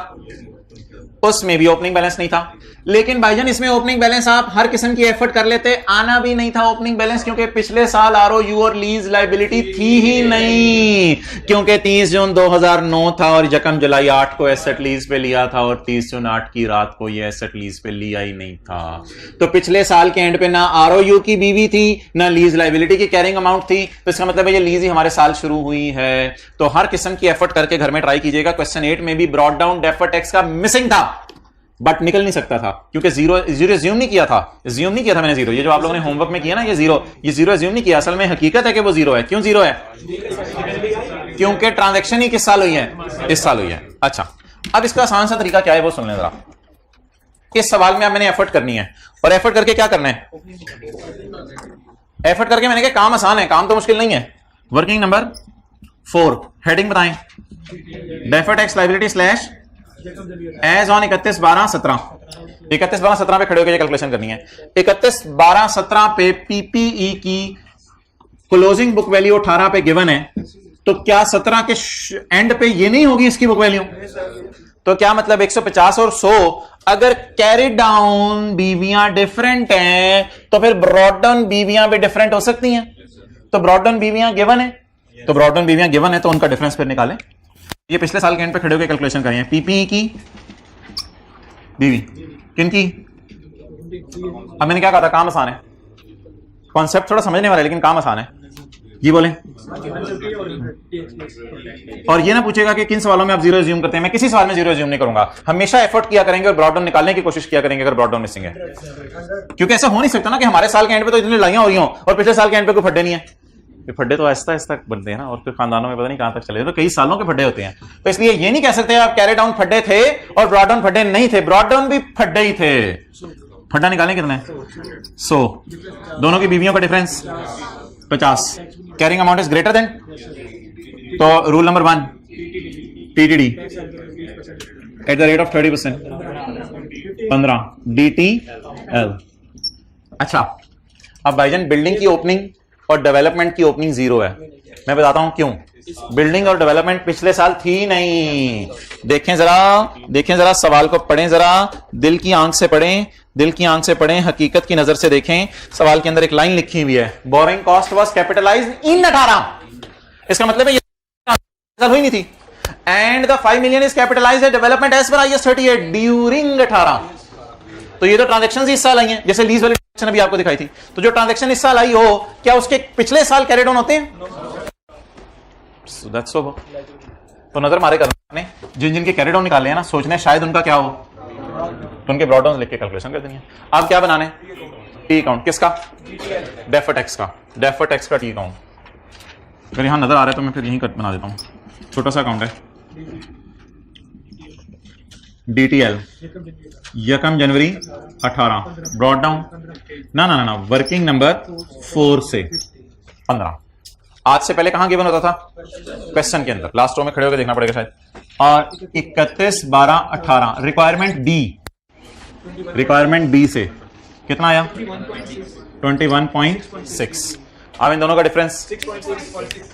उसमें भी ओपनिंग बैलेंस नहीं था। लेकिन भाईजान इसमें ओपनिंग बैलेंस आप हर किस्म की एफर्ट कर लेते, आना भी नहीं था ओपनिंग बैलेंस, क्योंकि पिछले साल आरओयू और लीज लाइबिलिटी थी ही नहीं, क्योंकि 30 जून 2009 था और यकम जुलाई 8 को एसेट लीज पे लिया था और 30 जून 8 की रात को ये एसेट लीज पे लिया ही नहीं था। तो पिछले साल के एंड पे ना आरओयू की बीवी थी ना लीज लाइबिलिटी की कैरिंग अमाउंट थी, तो इसका मतलब है ये लीज ही हमारे साल शुरू हुई है। तो हर किस्म की एफर्ट करके घर में ट्राई कीजिएगा। क्वेश्चन 8 में भी ब्रॉट डाउन डेफर्ड टैक्स का मिसिंग था, बट निकल नहीं सकता था क्योंकि जीरो एज्यूम नहीं किया था, एज्यूम नहीं किया था मैंने जीरो। ये जो आप लोगों ने होमवर्क में किया ना, ये जीरो एज्यूम नहीं किया, असल में हकीकत है कि वो जीरो है। क्यों जीरो है? क्योंकि ट्रांजैक्शन ही किस साल हुई है? इस साल हुई है। अच्छा, अब इसका आसान सा तरीका क्या है वो सुन लें जरा। इस सवाल में अब मैंने एफर्ट करनी है, और एफर्ट करके क्या करना है? एफर्ट करके मैंने कहा काम आसान है, काम तो मुश्किल नहीं है। वर्किंग नंबर 4, हेडिंग बताएं, deferred tax liability slash as on 31/12/17। 31/12/17 पे खड़े होकर कैलकुलेशन करनी है। 31/12/17 पे पीपीई की क्लोजिंग बुक वैल्यू 18 पे गिवन है, तो क्या 17 के एंड पे ये नहीं होगी इसकी बुक वैल्यू? तो क्या मतलब 150 और 100 अगर कैरी डाउन बीवियां डिफरेंट हैं तो फिर ब्रॉट डाउन बीवियां भी डिफरेंट हो सकती हैं। तो ब्रॉट डाउन बीवियां गिवन है, तो ब्रॉट डाउन बीवियां गिवन है तो उनका डिफरेंस फिर निकालें। ये पिछले साल के एंड पे खड़े होकर कैलकुलेशन करें। पीपीई की बीवी किन की? अब मैंने क्या कहा था, काम आसान है, कॉन्सेप्ट थोड़ा समझने वाला है लेकिन काम आसान है। जी बोलें। और ये ना पूछेगा कि किन सवालों में आप जीरो एज्यूम करते हैं। मैं किसी सवाल में जीरो एज्यूम नहीं करूंगा, हमेशा एफर्ट किया करेंगे और ब्रॉट डाउन निकालने की कोशिश किया करेंगे अगर ब्रॉट डाउन मिसिंग है। क्योंकि ऐसा हो नहीं सकता ना कि हमारे साल के एंड पे तो इतनी लड़ाइयां हो रही हों और पिछले साल के एंड पे कोई फड्डे नहीं है। फड्डे तो आहिस्ता आहिस्ता बनते हैं ना, और फिर खानदानों में पता नहीं कहां तक चले, तो कई सालों के फड्डे होते हैं। तो इसलिए ये नहीं कह सकते आप कैरी डाउन फड्डे थे और ब्रॉट डाउन फड्डे नहीं थे, ब्रॉट डाउन भी फड्डे ही थे। फड्डा निकालें कितना है? 100। दोनों की बीवियों का difference 50। Carrying amount is greater than, तो rule number 1 TTD at the rate of 30% 15 DTL। अच्छा, अब भाईजान बिल्डिंग की ओपनिंग और डेवलपमेंट की ओपनिंग जीरो है। मैं बताता हूं क्यों। बिल्डिंग और डेवलपमेंट पिछले साल थी नहीं। देखें जरा सवाल को पढ़ें, जरा दिल की आंख से पढ़ें, दिल की आंख से पढ़ें, हकीकत की नजर से देखें। सवाल के अंदर एक लाइन लिखी हुई है, boring cost was capitalized in 18। इसका मतलब है ये हुई नहीं थी। And the 5 million is capitalized at development as per IAS 38 during 18। तो ये तो ट्रांजैक्शन इस साल आई हैं, जैसे लीज वाली ट्रांजैक्शन अभी आपको दिखाई थी। तो जो ट्रांजैक्शन इस साल आई हो, क्या उसके पिछले साल कैरी डाउन होते हैं? So that's so। तो नजर मारे करने जिन जिनके कैरी डाउन निकाले हैं ना, सोचने शायद उनका क्या हो, तो उनके ब्रॉट डाउन लिख के कैलकुलेशन कर देनी है। अब क्या बनाने? टी अकाउंट किसका? डेफर्ड टैक्स का। डेफर्ड टैक्स का टी अकाउंट अगर यहां नजर आ रहा है तो मैं फिर यहीं बना देता हूं। छोटा सा अकाउंट है, DTL यकम जनवरी 18 ब्रॉट डाउन ना वर्किंग नंबर 4 से 15। आज से पहले कहां गिवन होता था? क्वेश्चन के अंदर लास्ट रो में खड़े होकर देखना पड़ेगा शायद। और 31/12/18 रिक्वायरमेंट बी से कितना आया? 21.6। अब इन दोनों का डिफरेंस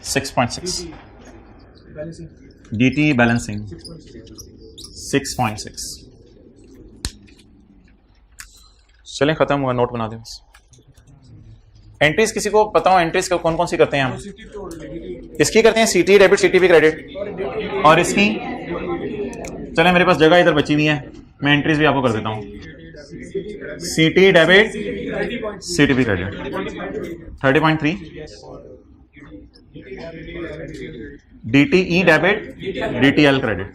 6.6। DT balancing 6.6। चलें, खत्म हुआ, नोट बना दें बस। एंट्रीज किसी को पता हो एंट्रीज कौन कौन सी करते हैं हम? इसकी करते हैं सीटी डेबिट, सीटीपी क्रेडिट, और इसकी चले मेरे पास जगह इधर बची हुई है, मैं एंट्रीज भी आपको कर देता हूं। सीटी debit, CTP credit 30.3, DTE debit, DTL credit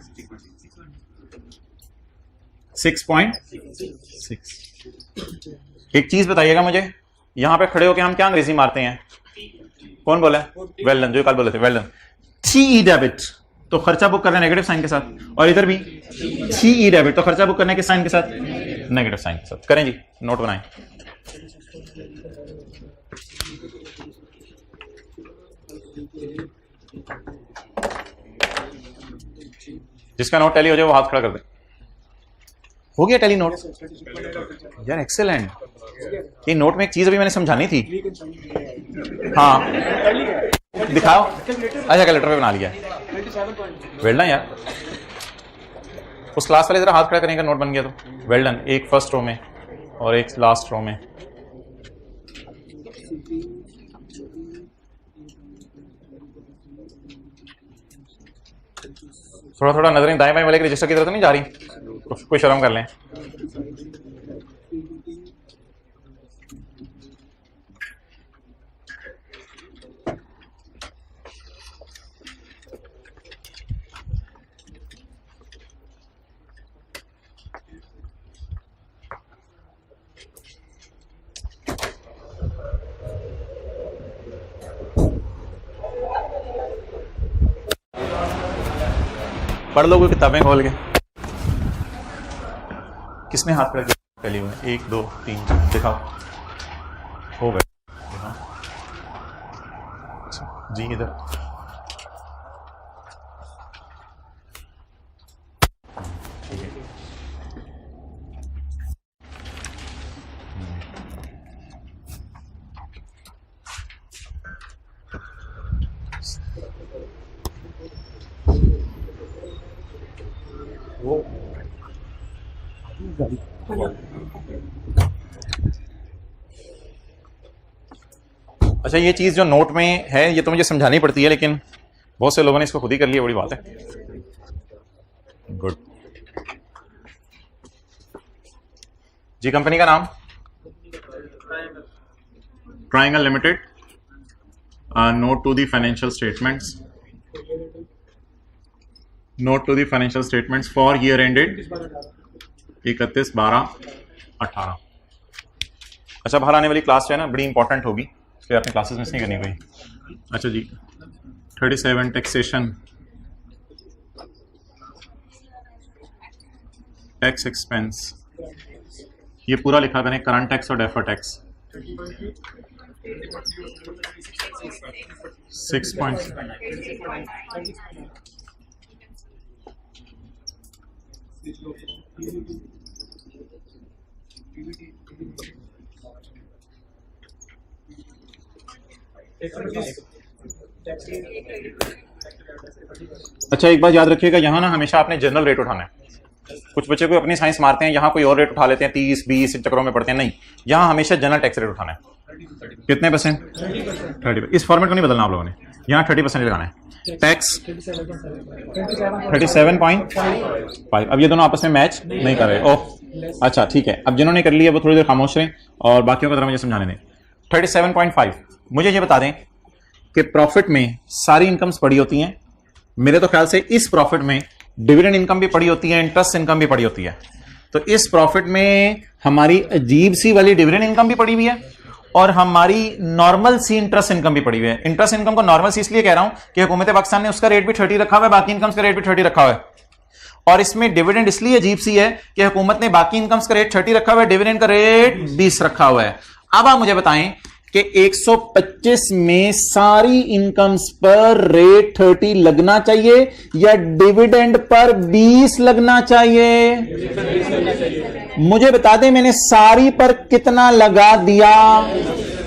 6.6। एक चीज बताइएगा मुझे, यहां पे खड़े होके हम क्या अंग्रेजी मारते हैं? कौन बोला? वेल डन, जो कल बोले थे वेल डन। CE डेबिट तो खर्चा बुक करना नेगेटिव साइन के साथ, और इधर भी CE डेबिट तो खर्चा बुक करने के साइन के साथ। नेगेटिव साइन के साथ करें जी, नोट बनाएं। जिसका नोट टैली हो जाए वो हाथ खड़ा कर दे। हो गया टैली नोट? यार एक्सेलेंट। ये नोट में एक चीज अभी मैंने समझानी थी। हाँ दिखाओ। अच्छा कैलकुलेटर पे बना लिया, वेल डन यार। उस क्लास वाले जरा हाथ खड़ा करेंगे नोट बन गया तो। Well done. एक फर्स्ट रो में और एक लास्ट रो में। थोड़ा थोड़ा नजरें दाएं बाएं वाले के रजिस्टर की तरफ तो नहीं जा रही, कोई शर्म कर लें। पढ़ लो कोई किताबें खोल के। किसने हाथ खड़ा किया पहली में? 1 2 3 दिखाओ। हो गए जी इधर। अच्छा ये चीज जो नोट में है ये तो मुझे समझानी पड़ती है, लेकिन बहुत से लोगों ने इसको खुद ही कर लिया, बड़ी बात है। गुड जी। कंपनी का नाम triangle limited. Note to the financial statements, note to the financial statements for year ended 31/12/18। अच्छा बाहर आने वाली क्लास जो है ना बड़ी इंपॉर्टेंट होगी, इसलिए आपने क्लासेस मिस नहीं करनी कोई। अच्छा जी 37 टैक्सेशन, टैक्स एक्सपेंस, ये पूरा लिखा करें करंट टैक्स और डेफर्ड टैक्स। 6 पॉइंट अच्छा एक बात याद रखिएगा, यहाँ ना हमेशा आपने जनरल रेट उठाना है। कुछ बच्चे को अपनी साइंस मारते हैं, यहाँ कोई और रेट उठा लेते हैं, 30 20 चक्करों में पड़ते हैं। नहीं, यहाँ हमेशा जनरल टैक्स रेट उठाना है। कितने %? 30%। इस फॉर्मेट को नहीं बदलना आप लोगों ने, यहाँ 30% लगाना है। टैक्स 37.5। अब ये दोनों आपस में मैच नहीं कर रहे। ओह अच्छा ठीक है, अब जिन्होंने कर लिया वो थोड़ी देर खामोश रहें और बाकियों को जरा मुझे समझाने दें। 37.5। मुझे ये बता दें कि प्रॉफिट में सारी इनकम्स पड़ी होती हैं। मेरे तो ख्याल से इस प्रॉफिट में डिविडेंड इनकम भी पड़ी होती है, इंटरेस्ट इनकम भी पड़ी होती है। तो इस प्रॉफिट में हमारी अजीब सी वाली डिविडेंड इनकम भी पड़ी हुई है और हमारी नॉर्मल सी इंटरेस्ट इनकम भी पड़ी हुई है। इंटरेस्ट इनकम को नॉर्मल सी इसलिए कह रहा हूं कि हुकूमत पाकिस्तान ने उसका रेट भी 30 रखा हुआ है, बाकी इनकम्स का रेट भी 30 रखा हुआ है। और इसमें डिविडेंड इसलिए अजीब सी है कि हुकूमत ने बाकी इनकम्स का रेट 30 रखा हुआ है, डिविडेंड का रेट 20 रखा हुआ है। अब आप मुझे बताएं कि 125 में सारी इनकम्स पर रेट 30 लगना चाहिए या डिविडेंड पर 20 लगना चाहिए? मुझे बता दें मैंने सारी पर कितना लगा दिया?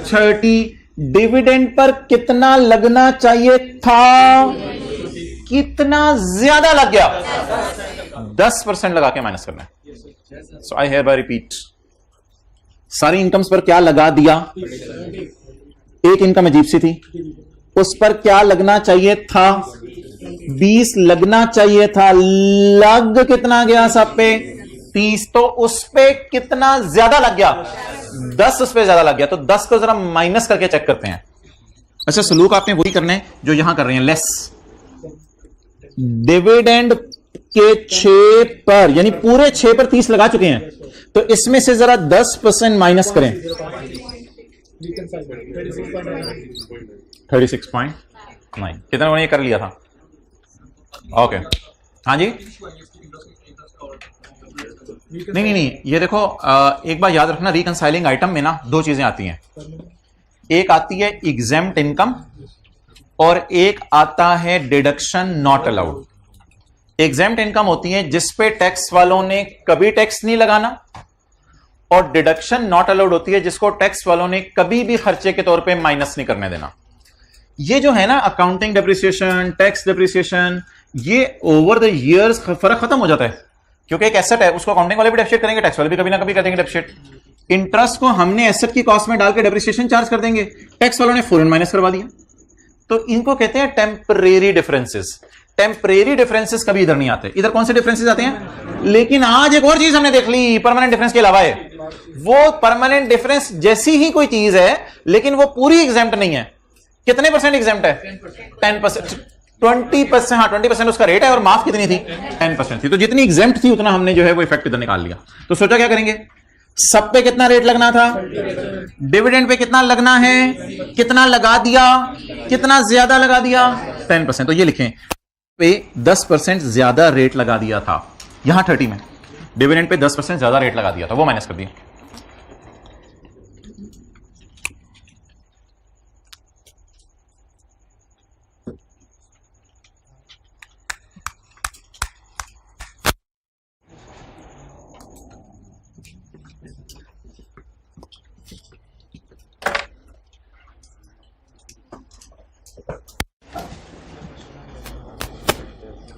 30। डिविडेंड पर कितना लगना चाहिए था? कितना ज्यादा लग गया? 10% लगा के माइनस करना है। सो आई हियर बाय रिपीट, सारी इनकम्स पर क्या लगा दिया? एक इनकम अजीब सी थी, उस पर क्या लगना चाहिए था? 20 लगना चाहिए था। लग कितना गया सब पे? 30। तो उस पे कितना ज्यादा लग गया? 10 उस पे ज्यादा लग गया। तो 10 को जरा माइनस करके चेक करते हैं। अच्छा सलूक आपने वही करना है जो यहां कर रहे हैं, लेस। डिविडेंड के 6 पर यानी पूरे 6 पर 30 लगा चुके हैं, तो इसमें से जरा 10% माइनस करें। 36.9। कितना उन्होंने कर लिया था? ओके हाँ जी नहीं नहीं, ये देखो एक बार याद रखना, रिकंसाइलिंग आइटम में ना दो चीजें आती हैं, एक आती है एग्जेम्प्ट इनकम और एक आता है deduction not allowed. Exempt income होती है जिस पे टैक्स वालों ने कभी टैक्स नहीं लगाना, और डिडक्शन नॉट अलाउड होती है जिसको टैक्स वालों ने कभी भी खर्चे के तौर पे माइनस नहीं करने देना। ये जो है ना अकाउंटिंग डेप्रिसिएशन, टैक्स डेप्रिसिएशन, ये ओवर द इयर्स फर्क खत्म हो जाता है, क्योंकि एक एसेट है उसको अकाउंटिंग वाले भी डेप्रिशिएट करेंगे, टैक्स वाले भी कभी ना कभी कर देंगे डेप्रिशिएट। इंटरेस्ट को हमने एसेट की कॉस्ट में डाल के डेप्रिसिएशन चार्ज कर देंगे, टैक्स वालों ने फौरन माइनस करवा दिया। तो इनको कहते हैं टेम्परेरी डिफरेंसेस। टेम्परेरी डिफरेंसेस कभी इधर नहीं आते, इधर कौन से डिफरेंसेस आते हैं? लेकिन आज एक और चीज हमने देख ली परमानेंट डिफरेंस के अलावा है, वो परमानेंट डिफरेंस जैसी ही कोई चीज है लेकिन वो पूरी एग्जेम्प्ट नहीं है। कितने परसेंट एग्जेम्प्ट है? 10%, 20%। हाँ 20% उसका रेट है, और माफ कितनी थी? 10% थी। तो जितनी एग्जेम्प्ट थी उतना हमने जो है वो इफेक्ट इधर निकाल लिया। तो सोचा क्या करेंगे, सब पे कितना रेट लगना था, डिविडेंड पे कितना लगना है, कितना लगा दिया, कितना ज्यादा लगा दिया, 10%। तो ये लिखें पे 10% ज्यादा रेट लगा दिया था, यहां 30 में डिविडेंड पे 10% ज्यादा रेट लगा दिया था, वो माइनस कर दिया।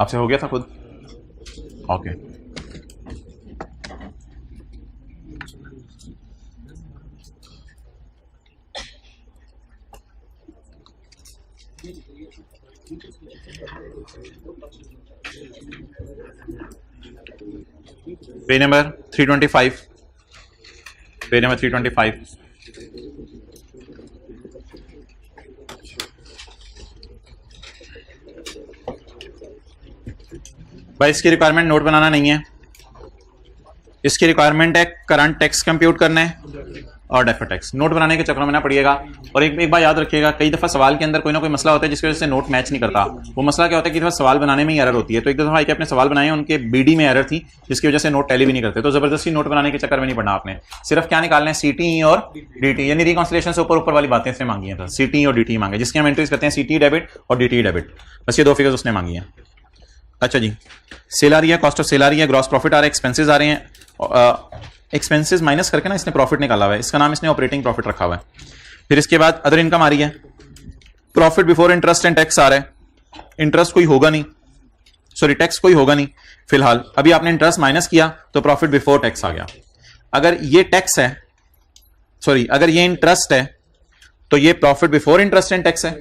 आपसे हो गया था खुद? Okay. Page number 325, page number 325। भाई इसकी रिक्वायरमेंट नोट बनाना नहीं है, इसकी रिक्वायरमेंट है करंट टैक्स कंप्यूट करना है और डेफर्ड टैक्स। नोट बनाने के चक्रों में ना पड़िएगा। और एक बार याद रखिएगा, कई दफा सवाल के अंदर कोई ना कोई मसला होता है जिसकी वजह से नोट मैच नहीं करता। वो मसला क्या होता है कि दफा सवाल बनाने में ही एरर होती है। तो एक दफा अपने सवाल बनाए, उनके बीडी में एरर थी जिसकी वजह से नोट टैली भी नहीं करते। तो जबरदस्ती नोट बनाने के चक्कर में नहीं पड़ना आपने, सिर्फ क्या निकालना है, सीटी और डीटी, यानी रिकॉन्सिलेशन से ऊपर ऊपर वाली बातें इसने मांगी हैं। सीटी और डीटी मांगे, जिसकी हम एंट्रीज करते हैं सीटी डेबिट और डीटी डेबिट, बस ये दो फिगर्स उसने मांगी हैं। अच्छा जी, सेल आ रही है, कॉस्ट ऑफ सेल आ रही है, ग्रॉस प्रॉफिट आ रहा है, एक्सपेंसेस आ रहे हैं, एक्सपेंसेस माइनस करके ना इसने प्रॉफिट निकाला हुआ है, इसका नाम इसने ऑपरेटिंग प्रॉफिट रखा हुआ है। फिर इसके बाद अदर इनकम आ रही है, profit before interest and tax आ रहा है। इंटरेस्ट कोई होगा नहीं, सॉरी टैक्स कोई होगा नहीं फिलहाल, अभी आपने इंटरेस्ट माइनस किया तो प्रॉफिट बिफोर टैक्स आ गया। अगर ये टैक्स है, सॉरी अगर ये इंटरेस्ट है तो ये profit before interest and tax है,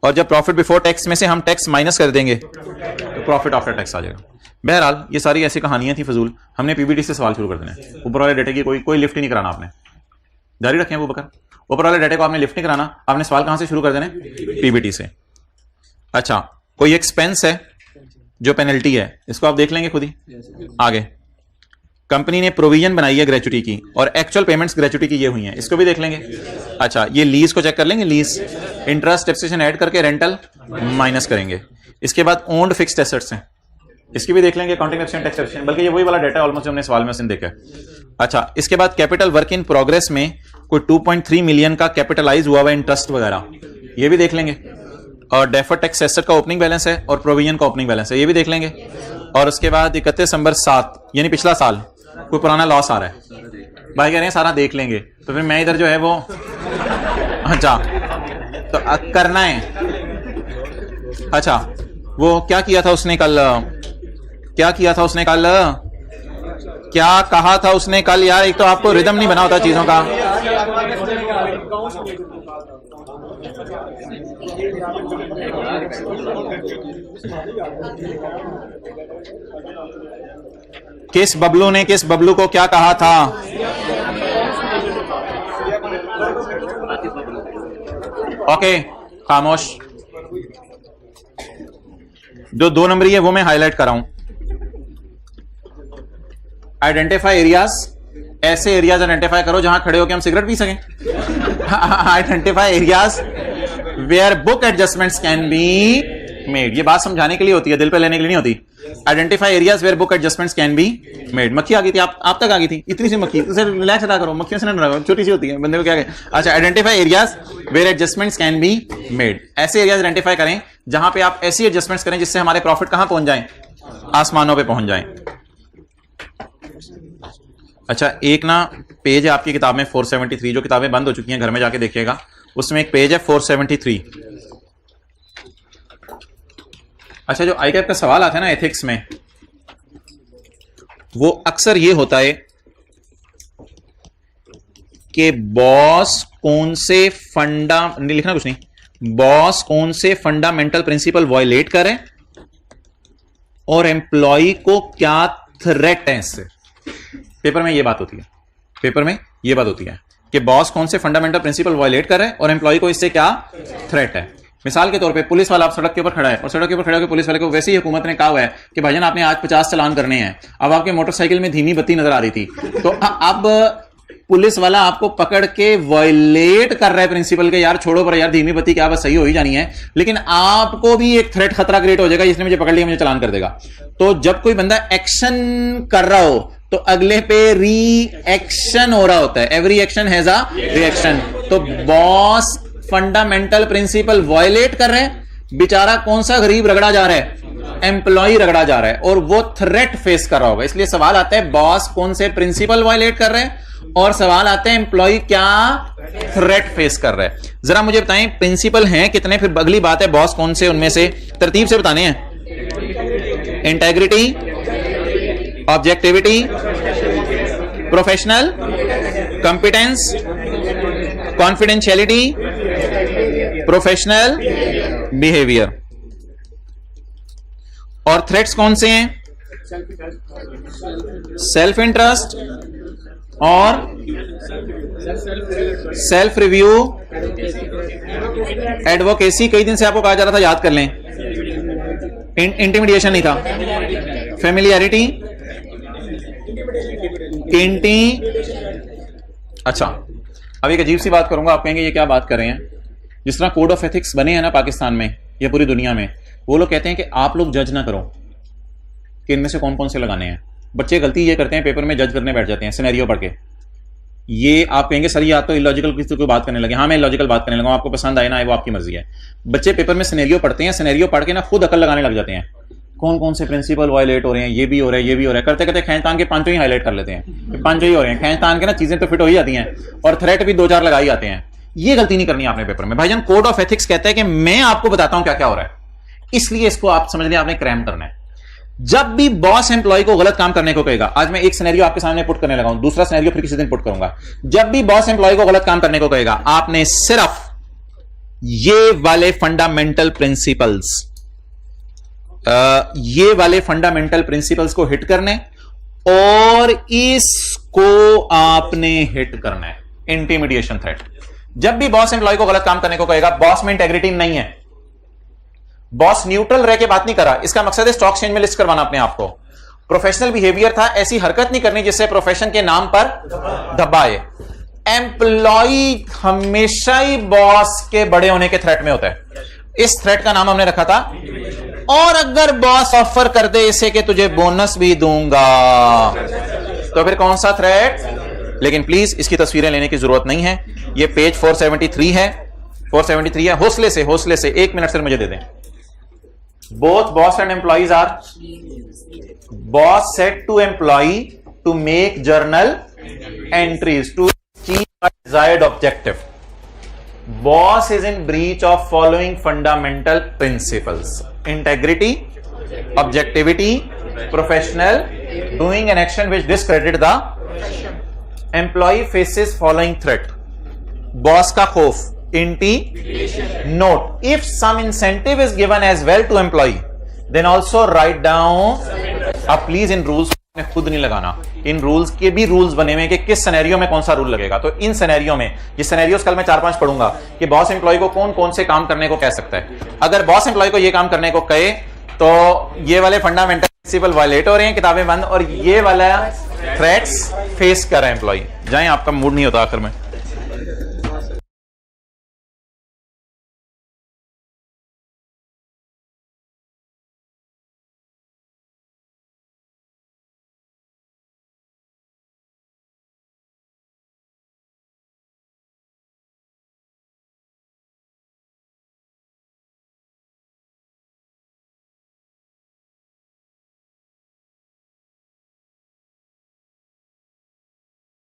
और जब प्रॉफिट बिफोर टैक्स में से हम टैक्स माइनस कर देंगे तो प्रॉफिट आफ्टर टैक्स आ जाएगा। बहरहाल ये सारी ऐसी कहानियां थी फजूल, हमने पीबीटी से सवाल शुरू कर देने। ऊपर वाले डेटे की कोई लिफ्ट ही नहीं कराना आपने, जारी रखें वो बकर, ऊपर वाले डेटे को आपने लिफ्ट नहीं कराना, आपने सवाल कहां से शुरू कर देने, पीबीटी से। अच्छा, कोई एक्सपेंस है जो पेनल्टी है, इसको आप देख लेंगे खुद ही आगे। कंपनी ने प्रोविजन बनाई है ग्रेचुटी की और एक्चुअल पेमेंट्स ग्रेचुटी की ये हुई हैं, इसको भी देख लेंगे। अच्छा, ये लीज को चेक कर लेंगे, लीज इंटरेस्ट डेप्रिसिएशन ऐड करके रेंटल माइनस करेंगे। इसके बाद ओन्ड फिक्स्ड एसेट्स हैं, इसकी भी देख लेंगे, अकाउंटिंग एक्सपेंस टैक्स एक्शन, बल्कि ये वही वाला डेटा ऑलमोस्ट हमने सवाल में से देखा है। अच्छा, इसके बाद कैपिटल वर्क इन प्रोग्रेस में कोई 2.3 मिलियन का कैपिटलाइज हुआ है इंटरेस्ट वगैरह, ये भी देख लेंगे। और डेफर्ड टैक्स एसेट का ओपनिंग बैलेंस है और प्रोविजन का ओपनिंग बैलेंस है, ये भी देख लेंगे। और उसके बाद 31 दिसंबर 7 यानी पिछला साल कोई पुराना लॉस आ रहा है, भाई कह रहे हैं सारा देख लेंगे, तो फिर मैं इधर जो है वो अच्छा तो करना है। अच्छा, वो क्या किया था उसने कल, क्या किया था उसने कल, क्या कहा था उसने कल यार, एक तो आपको रिदम नहीं बना होता चीजों का। किस बबलू को क्या कहा था, ओके खामोश। जो 2 नंबरी है वो मैं हाईलाइट कर रहा हूं। आइडेंटिफाई एरियाज, ऐसे एरियाज आइडेंटिफाई करो जहां खड़े होकर हम सिगरेट पी सकें। Identify areas where book adjustments can be made, ये बात समझाने के लिए होती है, दिल पे लेने के लिए नहीं होती। Identify areas where book adjustments can be made. मक्खी आ गई थी, आप तक आ गई थी, इतनी सी मक्खी, उसे रिलैक्स रहा करो, मक्खियों से ना डरा करो, छोटी सी होती है, बंदे को क्या कहे। अच्छा, identify areas where adjustments can be made, ऐसे एरियाज आइडेंटिफाई करें जहां पे आप ऐसी एडजस्टमेंट्स करें जिससे हमारे प्रॉफिट कहां पहुंच जाएं, आसमानों पे पहुंच जाएं। अच्छा, एक ना पेज है आपकी किताब में 473, जो किताबें बंद हो चुकी हैं घर में जाके देखिएगा, उसमें एक पेज है 473। अच्छा, जो आईकैप का सवाल आता है ना एथिक्स में, वो अक्सर ये होता है कि बॉस कौन से लिखना कुछ नहीं, बॉस कौन से फंडामेंटल प्रिंसिपल वायलेट करे और एम्प्लॉय को क्या थ्रेट है इससे। पेपर में ये बात होती है, पेपर में ये बात होती है कि बॉस कौन से फंडामेंटल प्रिंसिपल वायलेट कर रहा है और एम्प्लॉय को इससे क्या थ्रेट है। मिसाल के तौर पे पुलिस वाला आप सड़क के ऊपर खड़ा है और सड़क के ऊपर खड़ा होकर पुलिस वाले को वैसे ही हुकूमत ने कहा हुआ है कि भाईजान आपने आज 50 चालान करने हैं। अब आपके मोटरसाइकिल में धीमी बत्ती नजर आ रही थी, तो अब पुलिस वाला आपको पकड़ के वायलेट कर रहा है प्रिंसिपल के, यार छोड़ो पर यार धीमी बत्ती क्या बस सही हो ही जानी है, लेकिन आपको भी एक थ्रेट खतरा क्रिएट हो जाएगा, इसने मुझे पकड़ लिया मुझे चालान कर देगा। तो जब कोई बंदा एक्शन कर रहा हो तो अगले पे रिएक्शन हो रहा होता है, every action has a reaction. तो बॉस फंडामेंटल प्रिंसिपल वायलेट कर रहे हैं, बेचारा कौन सा गरीब रगड़ा जा रहा है, एम्प्लॉय रगड़ा जा रहा है और वो थ्रेट फेस कर रहा होगा। इसलिए सवाल आता है बॉस कौन से प्रिंसिपल वायलेट कर रहे हैं, और सवाल आता है एम्प्लॉय क्या थ्रेट फेस कर रहा है। जरा मुझे बताएं प्रिंसिपल हैं कितने, फिर अगली बात है बॉस कौन से उनमें से तरतीब से बताने हैं। Integrity, objectivity, professional competence, confidentiality, professional behaviour. और थ्रेट्स कौन से हैं? सेल्फ इंटरेस्ट और सेल्फ रिव्यू, एडवोकेसी। कई दिन से आपको कहा जा रहा था याद कर लें, इंटिमिडेशन नहीं था, फेमिलियरिटी, अच्छा, अब एक अजीब सी बात करूंगा, आप कहेंगे ये क्या बात कर रहे हैं। जिस तरह कोड ऑफ एथिक्स बने हैं ना पाकिस्तान में या पूरी दुनिया में, वो लोग कहते हैं कि आप लोग जज ना करो कि इनमें से कौन कौन से लगाने हैं। बच्चे गलती ये करते हैं, पेपर में जज करने बैठ जाते हैं सिनेरियो पढ़ के। ये आप कहेंगे सर या तो इलॉजिकल किसी को बात करने लगे, हाँ मैं लॉजिकल बात करने लगा, आपको पसंद आए ना आए वो आपकी मर्जी है। बच्चे पेपर में सिनेरियो पढ़ते हैं, सिनेरियो पढ़ के ना खुद अकल लगाने लग जाते हैं, कौन कौन से प्रिंसिपल वायलेट हो रहे हैं, ये भी हो रहा है, ये भी हो रहा है, करते करते खैंच तान के पांचों ही हाईलाइट कर लेते हैं, पांचों ही हो रहे हैं। खैंच तान के ना चीजें तो फिट हो ही जाती हैं और थ्रेट भी 2-4 लगा ही आते हैं। ये गलती नहीं करनी आपने पेपर में। भाईजान कोड ऑफ एथिक्स कहता है कि मैं आपको बताता हूं क्या क्या हो रहा है, इसलिए इसको आप समझ लें आपने क्रैम करना है। जब भी बॉस एम्प्लॉय को गलत काम करने को कहेगा, आज मैं एक सिनेरियो आपके सामने पुट करने लगा हूं, दूसरा सिनेरियो फिर किसी दिन पुट करूंगा। जब भी बॉस एम्प्लॉय को गलत काम करने को कहेगा, आपने सिर्फ ये वाले फंडामेंटल प्रिंसिपल्स को हिट करने और इसको आपने हिट करना है, इंटिमिडेशन थ्रेट। जब भी बॉस एम्प्लॉय को गलत काम करने को कहेगा, बॉस में इंटेग्रिटी नहीं है, बॉस न्यूट्रल रह के बात नहीं करा, इसका मकसद है स्टॉक एक्सचेंज में लिस्ट करवाना अपने आप को। प्रोफेशनल बिहेवियर था, ऐसी हरकत नहीं करनी जिससे प्रोफेशन के नाम पर धब्बा आए। एम्प्लॉय हमेशा ही बॉस के बड़े होने के थ्रेट में होता है, इस थ्रेट का नाम हमने रखा था। और अगर बॉस ऑफर कर दे इसे कि तुझे बोनस भी दूंगा, तो फिर कौन सा थ्रेट। लेकिन प्लीज इसकी तस्वीरें लेने की जरूरत नहीं है, ये पेज 473 है, 473 है। हौसले से 1 मिनट से मुझे दे दें। Both boss and employees are, boss said to employee to make journal entries to achieve a desired objective. Boss is in breach of following fundamental principles: integrity, objectivity, professional, doing an action which discredit the employee faces following threat. Boss का खौफ, note, if some incentive is given as well to employee, then also write down। अब please in rules ने खुद नहीं लगाना, इन rules के भी rules बने हुए कि किस सिनेरियो में कौन सा रूल लगेगा। तो इन सिनेरियो में, ये सिनेरियोस कल मैं 4-5 पढ़ूंगा कि बॉस एम्प्लॉय को कौन कौन से काम करने को कह सकता है। अगर बॉस एम्प्लॉय को ये काम करने को कहे तो ये वाले फंडामेंटल प्रिंसिपल वायलेट हो रहे हैं, किताबें बंद, और ये वाला थ्रेट्स फेस कर रहे हैं एम्प्लॉय। जाएं, आपका मूड नहीं होता आखिर में।